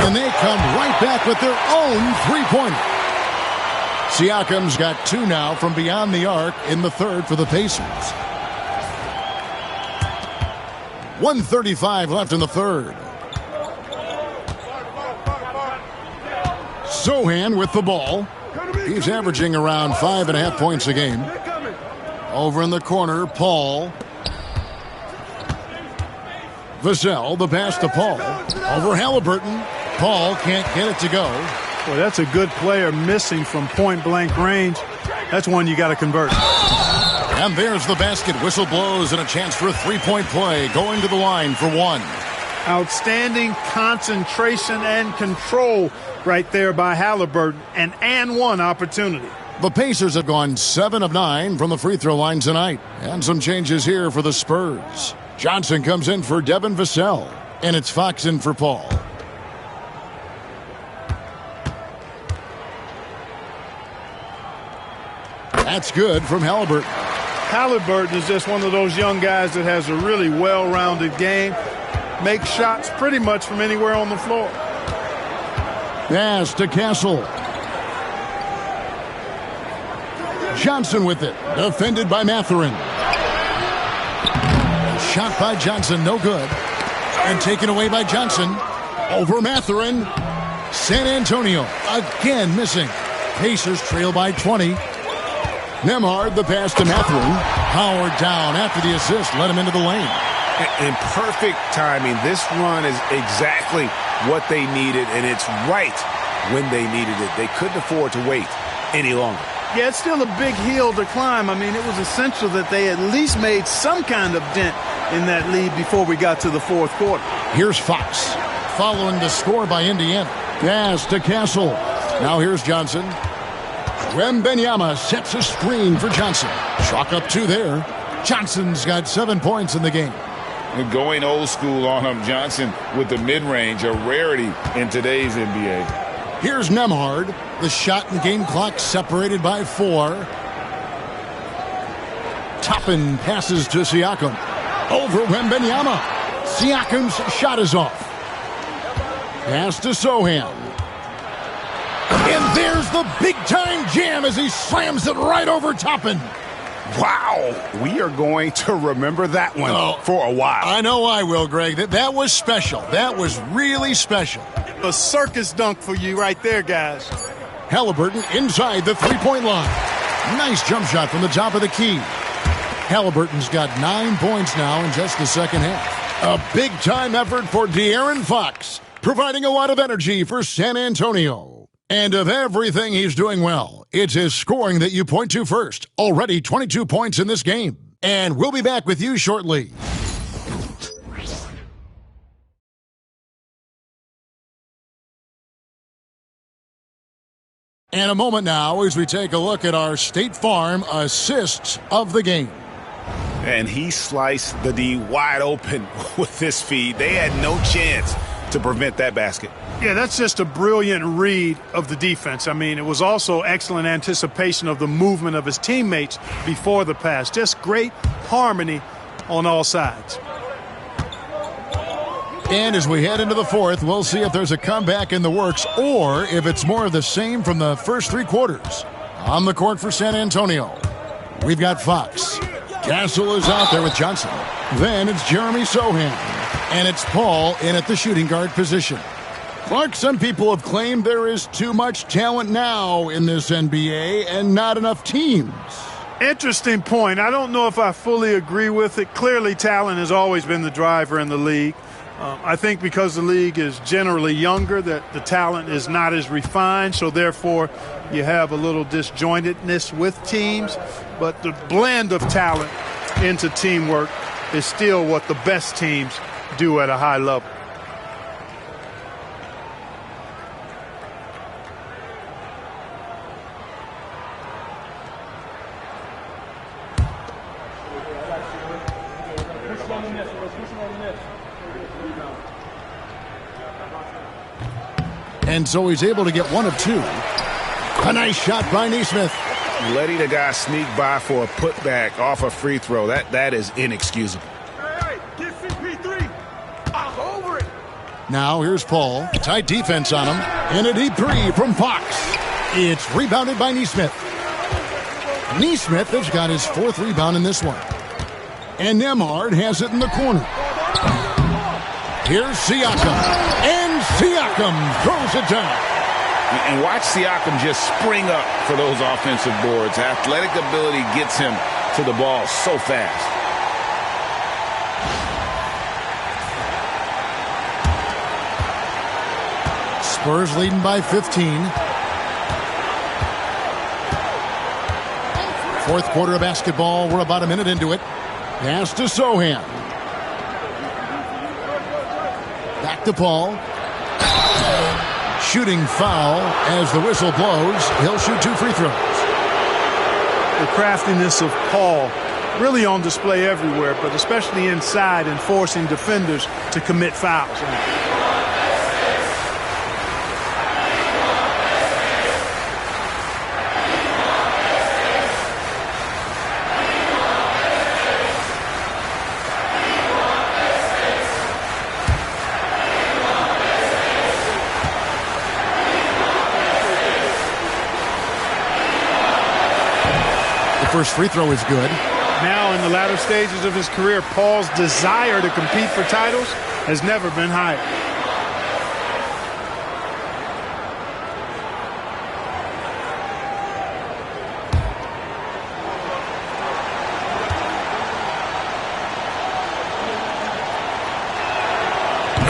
And they come right back with their own three-pointer. Siakam's got 2 now from beyond the arc in the third for the Pacers. 1:35 left in the third. Sohan with the ball. He's averaging around 5.5 points a game. Over in the corner, Paul. Vassell, the pass to Paul. Over Halliburton. Paul can't get it to go. Well, that's a good player missing from point-blank range. That's one you got to convert. And there's the basket. Whistle blows and a chance for a three-point play. Going to the line for 1. Outstanding concentration and control right there by Halliburton. An and 1 opportunity. The Pacers have gone 7 of 9 from the free throw line tonight. And some changes here for the Spurs. Johnson comes in for Devin Vassell. And it's Fox in for Paul. That's good from Halliburton. Halliburton is just one of those young guys that has a really well-rounded game. Makes shots pretty much from anywhere on the floor. Pass to Castle. Johnson with it. Defended by Mathurin. Shot by Johnson, no good. And taken away by Johnson. Over Mathurin. San Antonio again missing. Pacers trail by 20. Nembhard, the pass to Mathurin. Howard down after the assist, let him into the lane. In perfect timing, this run is exactly what they needed, and it's right when they needed it. They couldn't afford to wait any longer. Yeah, it's still a big hill to climb. I mean, it was essential that they at least made some kind of dent in that lead before we got to the fourth quarter. Here's Fox, following the score by Indiana. Pass to Castle. Now here's Johnson. Wembanyama sets a screen for Johnson. Chalk up 2 there. Johnson's got 7 points in the game. Going old school on him, Johnson with the mid-range, a rarity in today's NBA. Here's Nembhard. The shot and game clock separated by 4. Toppin passes to Siakam. Over Wembanyama. Siakam's shot is off. Pass to Sohan. And there's the big-time jam as he slams it right over Toppin. Wow, we are going to remember that one for a while. I know I will, Greg. That was special. That was really special. A circus dunk for you right there, guys. Halliburton inside the three-point line. Nice jump shot from the top of the key. Halliburton's got 9 points now in just the second half. A big-time effort for De'Aaron Fox, providing a lot of energy for San Antonio. And of everything he's doing well, it's his scoring that you point to first. Already 22 points in this game. And we'll be back with you shortly. And a moment now as we take a look at our State Farm assists of the game. And he sliced the D wide open with this feed. They had no chance to prevent that basket. Yeah, that's just a brilliant read of the defense. I mean, it was also excellent anticipation of the movement of his teammates before the pass. Just great harmony on all sides. And as we head into the fourth, we'll see if there's a comeback in the works or if it's more of the same from the first 3 quarters. On the court for San Antonio, we've got Fox. Castle is out there with Johnson. Then it's Jeremy Sohan. And it's Paul in at the shooting guard position. Clark, some people have claimed there is too much talent now in this NBA and not enough teams. Interesting point. I don't know if I fully agree with it. Clearly, talent has always been the driver in the league. I think because the league is generally younger, that the talent is not as refined, so therefore you have a little disjointedness with teams. But the blend of talent into teamwork is still what the best teams do at a high level. And so he's able to get 1 of 2. A nice shot by Nesmith. Letting a guy sneak by for a putback off a free throw, that is inexcusable. Hey, get CP3. I'm over it. Now here's Paul. Tight defense on him. And a deep 3 from Fox. It's rebounded by Nesmith. Nesmith has got his 4th rebound in this one. And Nembhard has it in the corner. Here's Siakam. And Siakam throws it down. And watch Siakam just spring up for those offensive boards. Athletic ability gets him to the ball so fast. Spurs leading by 15. Fourth quarter of basketball. We're about a minute into it. Pass to Sohan. Back to Paul. Shooting foul as the whistle blows. He'll shoot 2 free throws. The craftiness of Paul really on display everywhere, but especially inside and forcing defenders to commit fouls. First free throw is good. Now in the latter stages of his career, Paul's desire to compete for titles has never been higher.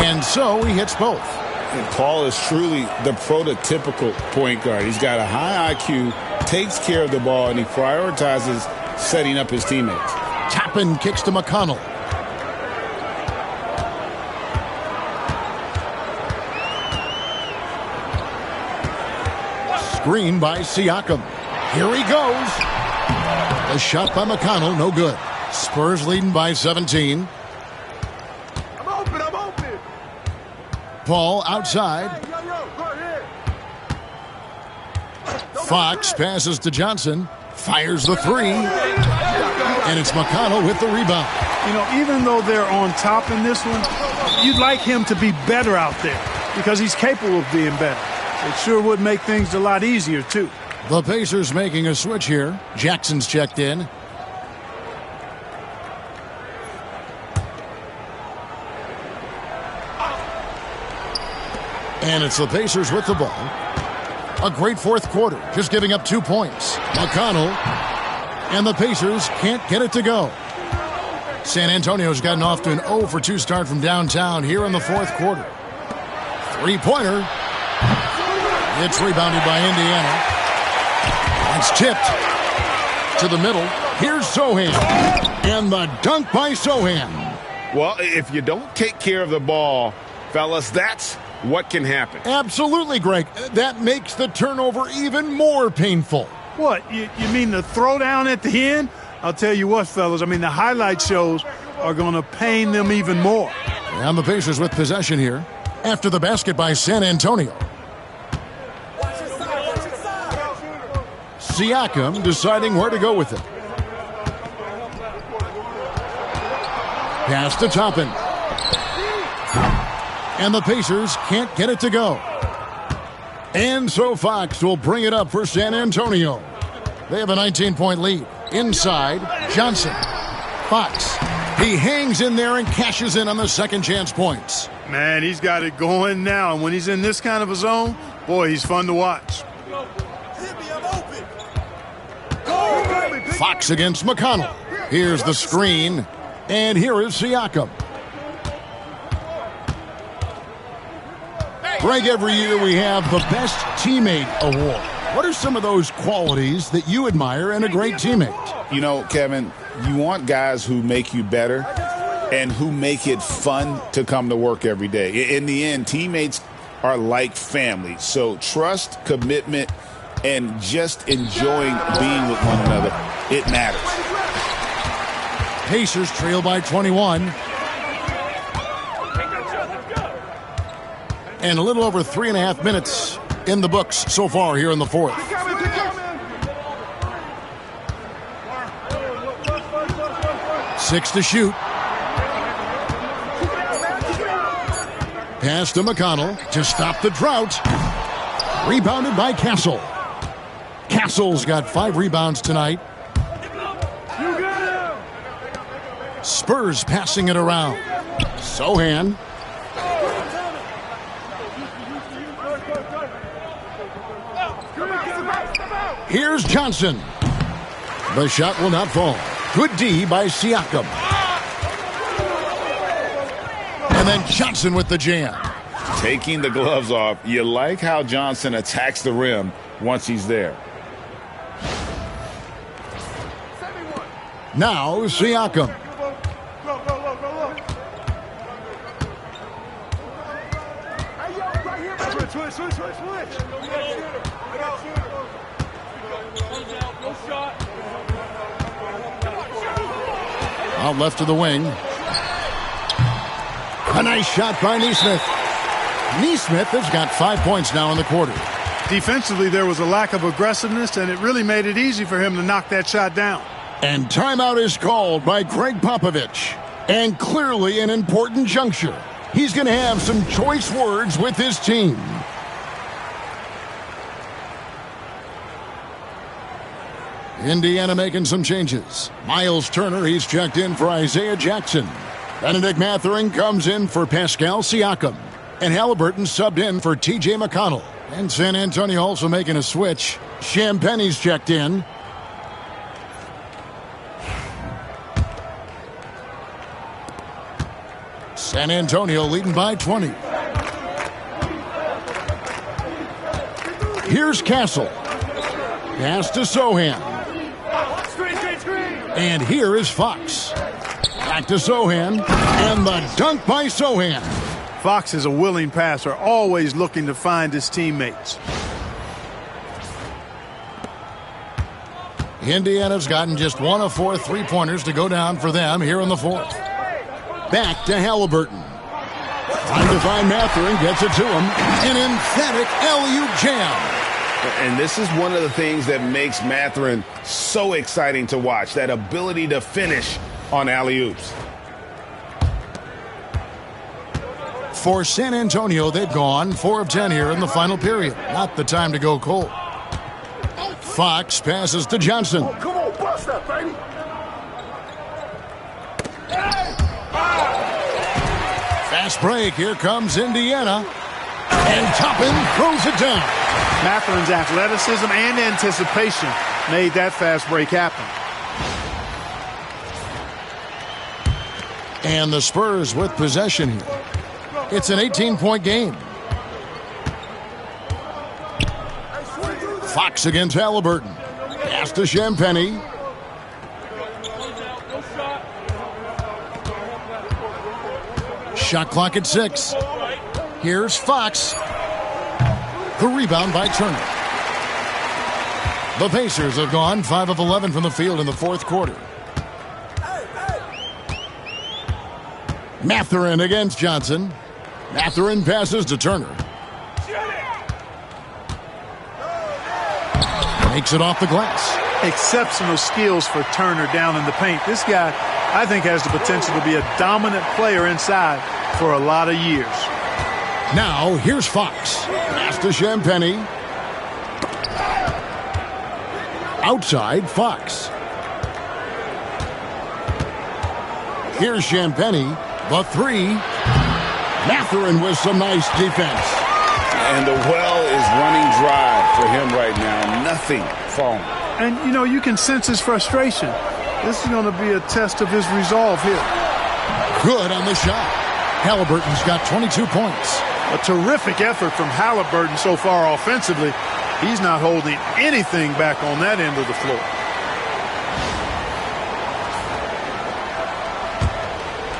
And so he hits both. And Paul is truly the prototypical point guard. He's got a high IQ, takes care of the ball, and he prioritizes setting up his teammates. Toppin kicks to McConnell. Screen by Siakam. Here he goes. A shot by McConnell, no good. Spurs leading by 17. I'm open. Paul outside. Fox passes to Johnson. Fires the three. And it's McConnell with the rebound. You know, even though they're on top in this one, you'd like him to be better out there because he's capable of being better. It sure would make things a lot easier, too. The Pacers making a switch here. Jackson's checked in. And it's the Pacers with the ball. A great fourth quarter, just giving up 2 points. McConnell and the Pacers can't get it to go. San Antonio's gotten off to an 0 for 2 start from downtown here in the fourth quarter. Three-pointer. It's rebounded by Indiana. It's tipped to the middle. Here's Sohan. And the dunk by Sohan. Well, if you don't take care of the ball, fellas, that's what can happen. Absolutely, Greg. That makes the turnover even more painful. What, you mean the throwdown at the end? I'll tell you what, fellas, I mean the highlight shows are going to pain them even more. And the Pacers with possession here after the basket by San Antonio. Siakam deciding where to go with it. Pass to Toppin. And the Pacers can't get it to go. And so Fox will bring it up for San Antonio. They have a 19-point lead. Inside, Johnson. Fox. He hangs in there and cashes in on the second chance points. Man, he's got it going now. And when he's in this kind of a zone, boy, he's fun to watch. Fox against McConnell. Here's the screen. And here is Siakam. Greg, every year we have the Best Teammate Award. What are some of those qualities that you admire in a great teammate? You know, Kevin, you want guys who make you better and who make it fun to come to work every day. In the end, teammates are like family. So trust, commitment, and just enjoying being with one another, it matters. Pacers trail by 21. And a little over 3.5 minutes in the books so far here in the fourth. Six to shoot. Pass to McConnell to stop the drought. Rebounded by Castle. Castle's got 5 rebounds tonight. Spurs passing it around. Sohan. Here's Johnson. The shot will not fall. Good D by Siakam. And then Johnson with the jam. Taking the gloves off. You like how Johnson attacks the rim once he's there. Now Siakam. Out left to the wing. A nice shot by Nesmith. Nesmith has got 5 points now in the quarter. Defensively, there was a lack of aggressiveness, and it really made it easy for him to knock that shot down. And timeout is called by Greg Popovich. And clearly an important juncture. He's going to have some choice words with his team. Indiana making some changes. Miles Turner, he's checked in for Isaiah Jackson. Benedict Mathurin comes in for Pascal Siakam. And Halliburton subbed in for T.J. McConnell. And San Antonio also making a switch. Champagne's checked in. San Antonio leading by 20. Here's Castle. Pass to Sohan. And here is Fox. Back to Sohan. And the dunk by Sohan. Fox is a willing passer, always looking to find his teammates. Indiana's gotten just 1 of 4 3-pointers to go down for them here in the fourth. Back to Halliburton. Trying to find Mathurin, gets it to him. An emphatic alley-oop jam. And this is one of the things that makes Mathurin so exciting to watch, that ability to finish on alley-oops. For San Antonio, they've gone 4 of 10 here in the final period. Not the time to go cold. Fox passes to Johnson. Oh, come on, bust that, baby. Fast break. Here comes Indiana. And Toppin throws it down. Mathurin's athleticism and anticipation made that fast break happen. And the Spurs with possession here. It's an 18-point game. Fox against Halliburton. Pass to Champagnie. Shot clock at 6. Here's Fox. The rebound by Turner. The Pacers have gone 5 of 11 from the field in the fourth quarter. Mathurin against Johnson. Mathurin passes to Turner. Makes it off the glass. Exceptional skills for Turner down in the paint. This guy, I think, has the potential to be a dominant player inside for a lot of years. Now, here's Fox. Pass to Champagnie. Outside, Fox. Here's Champagnie. The 3. Mathurin with some nice defense. And the well is running dry for him right now. Nothing falling. And, you know, you can sense his frustration. This is going to be a test of his resolve here. Good on the shot. Halliburton's got 22 points. A terrific effort from Halliburton so far offensively. He's not holding anything back on that end of the floor.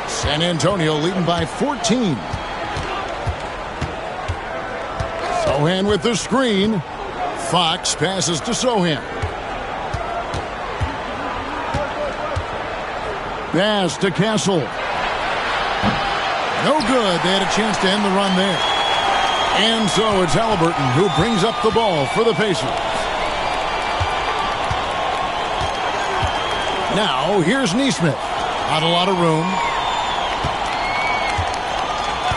San Antonio leading by 14. Sohan with the screen. Fox passes to Sohan. Pass to Castle. No good. They had a chance to end the run there. And so it's Halliburton who brings up the ball for the Pacers. Now here's Nesmith. Not a lot of room.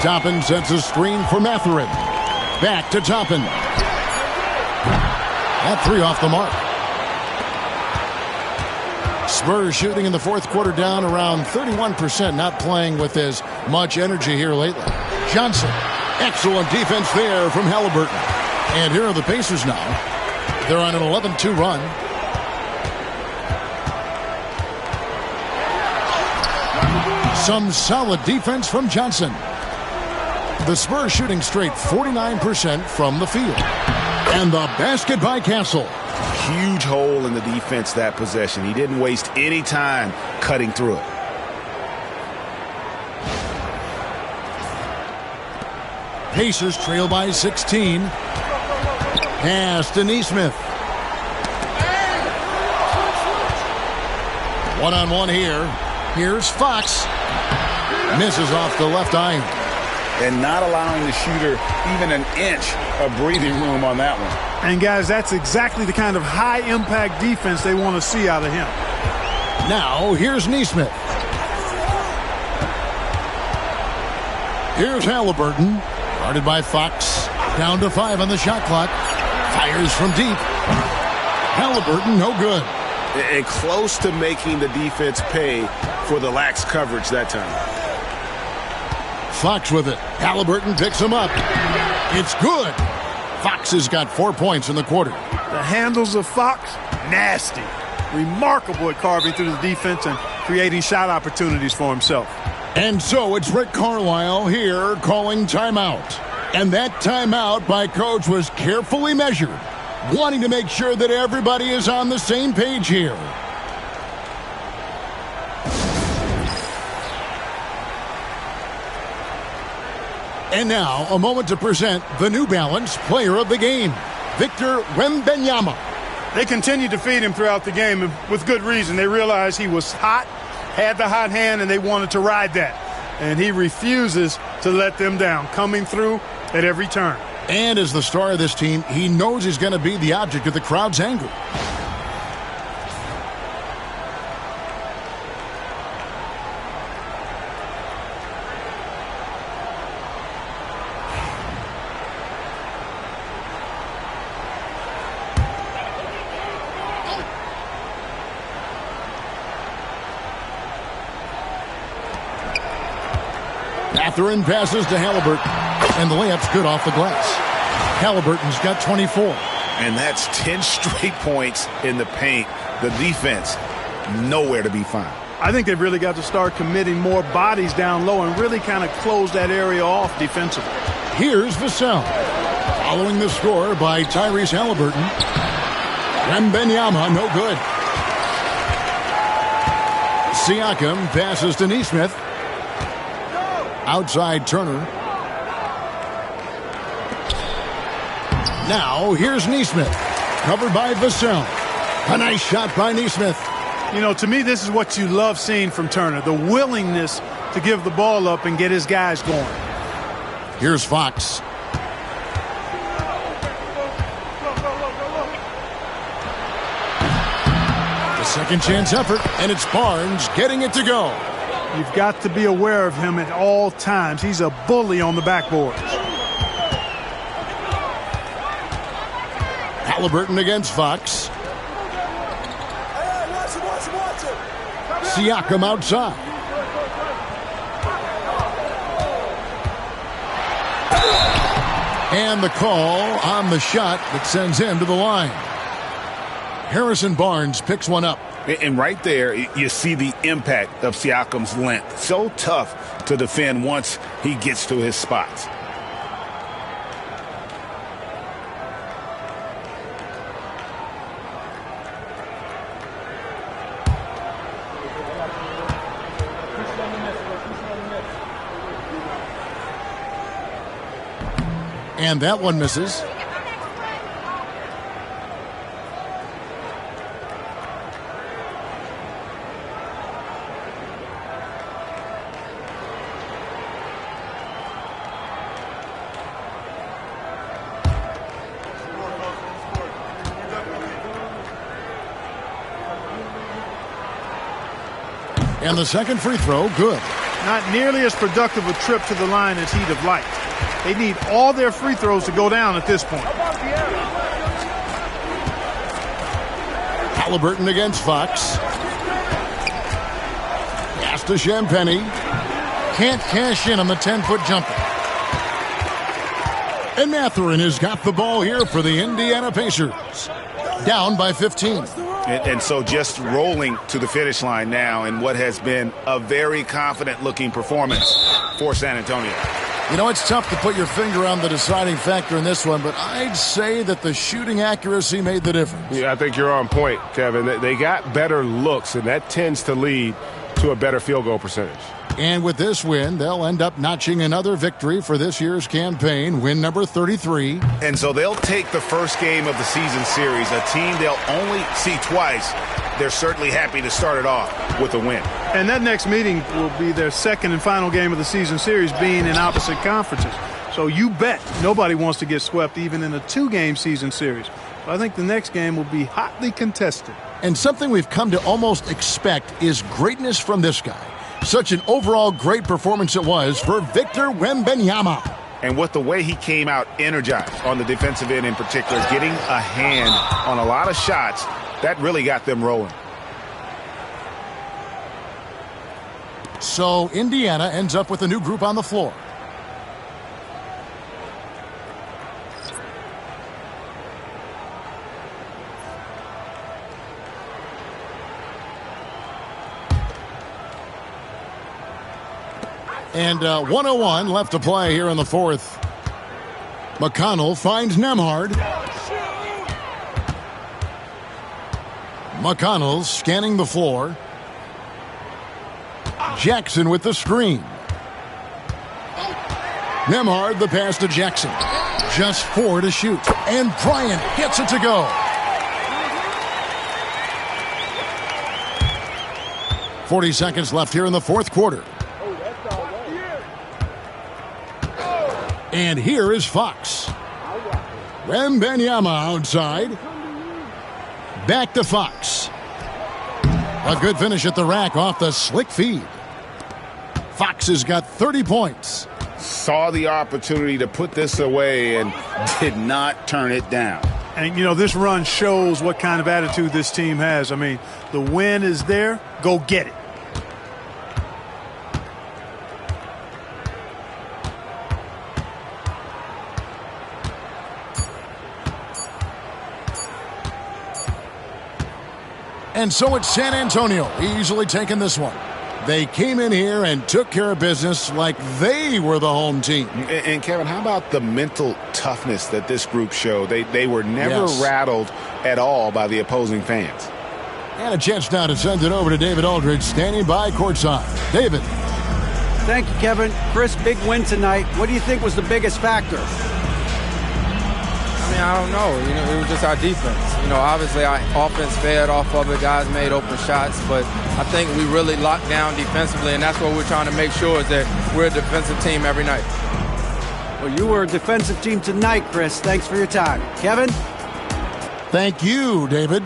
Toppin sets a screen for Mathurin. Back to Toppin. That 3 off the mark. Spurs shooting in the fourth quarter down around 31%, not playing with as much energy here lately. Johnson, excellent defense there from Halliburton. And here are the Pacers now. They're on an 11-2 run. Some solid defense from Johnson. The Spurs shooting straight 49% from the field. And the basket by Castle. Huge hole in the defense that possession. He didn't waste any time cutting through it. Pacers trail by 16. Pass to Nesmith. One-on-one here. Here's Fox. Misses off the left iron. And not allowing the shooter even an inch of breathing room on that one. And, guys, that's exactly the kind of high-impact defense they want to see out of him. Now, here's Nesmith. Here's Halliburton. Guarded by Fox. Down to 5 on the shot clock. Fires from deep. Halliburton, no good. And close to making the defense pay for the lax coverage that time. Fox with it. Halliburton picks him up. It's good. Fox has got 4 points in the quarter. The handles of Fox, nasty. Remarkable at carving through the defense and creating shot opportunities for himself. And so it's Rick Carlisle here calling timeout. And that timeout by Coach was carefully measured, wanting to make sure that everybody is on the same page here. And now, a moment to present the New Balance Player of the Game, Victor Wembanyama. They continued to feed him throughout the game, and with good reason. They realized he was hot, had the hot hand, and they wanted to ride that. And he refuses to let them down, coming through at every turn. And as the star of this team, he knows he's going to be the object of the crowd's anger. Mathurin passes to Halliburton, and the layup's good off the glass. Halliburton's got 24. And that's 10 straight points in the paint. The defense, nowhere to be found. I think they've really got to start committing more bodies down low and really kind of close that area off defensively. Here's Vassell. Following the score by Tyrese Halliburton. Wembanyama, no good. Siakam passes to Nesmith. Outside Turner. Now, here's Nesmith. Covered by Vassell. A nice shot by Nesmith. You know, to me, this is what you love seeing from Turner. The willingness to give the ball up and get his guys going. Here's Fox. The second chance effort, and it's Barnes getting it to go. You've got to be aware of him at all times. He's a bully on the backboards. Halliburton against Fox. Siakam outside. And the call on the shot that sends him to the line. Harrison Barnes picks one up. And right there, you see the impact of Siakam's length. So tough to defend once he gets to his spots. And that one misses. And the second free throw, good. Not nearly as productive a trip to the line as he'd have liked. They need all their free throws to go down at this point. Halliburton against Fox. Pass to Champagny. Can't cash in on the 10-foot jumper. And Mathurin has got the ball here for the Indiana Pacers. Down by 15. And so just rolling to the finish line now in what has been a very confident-looking performance for San Antonio. You know, it's tough to put your finger on the deciding factor in this one, but I'd say that the shooting accuracy made the difference. Yeah, I think you're on point, Kevin. They got better looks, and that tends to lead to a better field goal percentage. And with this win, they'll end up notching another victory for this year's campaign, win number 33. And so they'll take the first game of the season series, a team they'll only see twice. They're certainly happy to start it off with a win. And that next meeting will be their second and final game of the season series, being in opposite conferences. So you bet nobody wants to get swept even in a two-game season series. So I think the next game will be hotly contested. And something we've come to almost expect is greatness from this guy. Such an overall great performance it was for Victor Wembanyama. And with the way he came out energized on the defensive end in particular, getting a hand on a lot of shots, that really got them rolling. So Indiana ends up with a new group on the floor. And 1:01 left to play here in the fourth. McConnell finds Nembhard. McConnell scanning the floor. Jackson with the screen. Nembhard the pass to Jackson. Just 4 to shoot. And Bryant gets it to go. 40 seconds left here in the fourth quarter. And here is Fox. Wembanyama outside. Back to Fox. A good finish at the rack off the slick feed. Fox has got 30 points. Saw the opportunity to put this away and did not turn it down. And, this run shows what kind of attitude this team has. I mean, the win is there. Go get it. And so it's San Antonio easily taking this one. They came in here and took care of business like they were the home team. And Kevin, how about the mental toughness that this group showed? They were never rattled at all by the opposing fans. And a chance now to send it over to David Aldridge, standing by courtside. David. Thank you, Kevin. Chris, big win tonight. What do you think was the biggest factor? I don't know. It was just our defense. Obviously our offense fed off of it. Guys made open shots, but I think we really locked down defensively, and that's what we're trying to make sure is that we're a defensive team every night. Well, you were a defensive team tonight, Chris. Thanks for your time. Kevin? Thank you, David.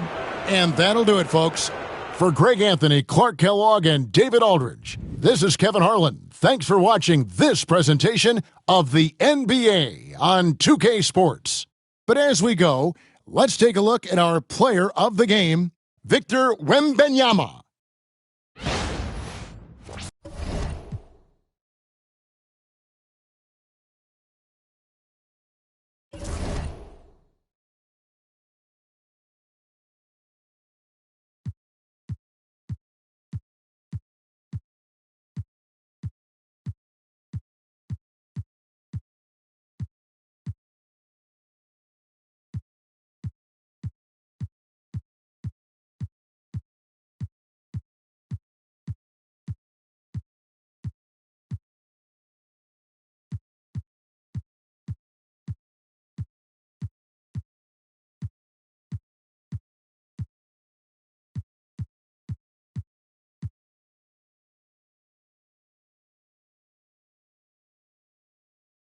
And that'll do it, folks. For Greg Anthony, Clark Kellogg, and David Aldridge, this is Kevin Harlan. Thanks for watching this presentation of the NBA on 2K Sports. But as we go, let's take a look at our player of the game, Victor Wembanyama.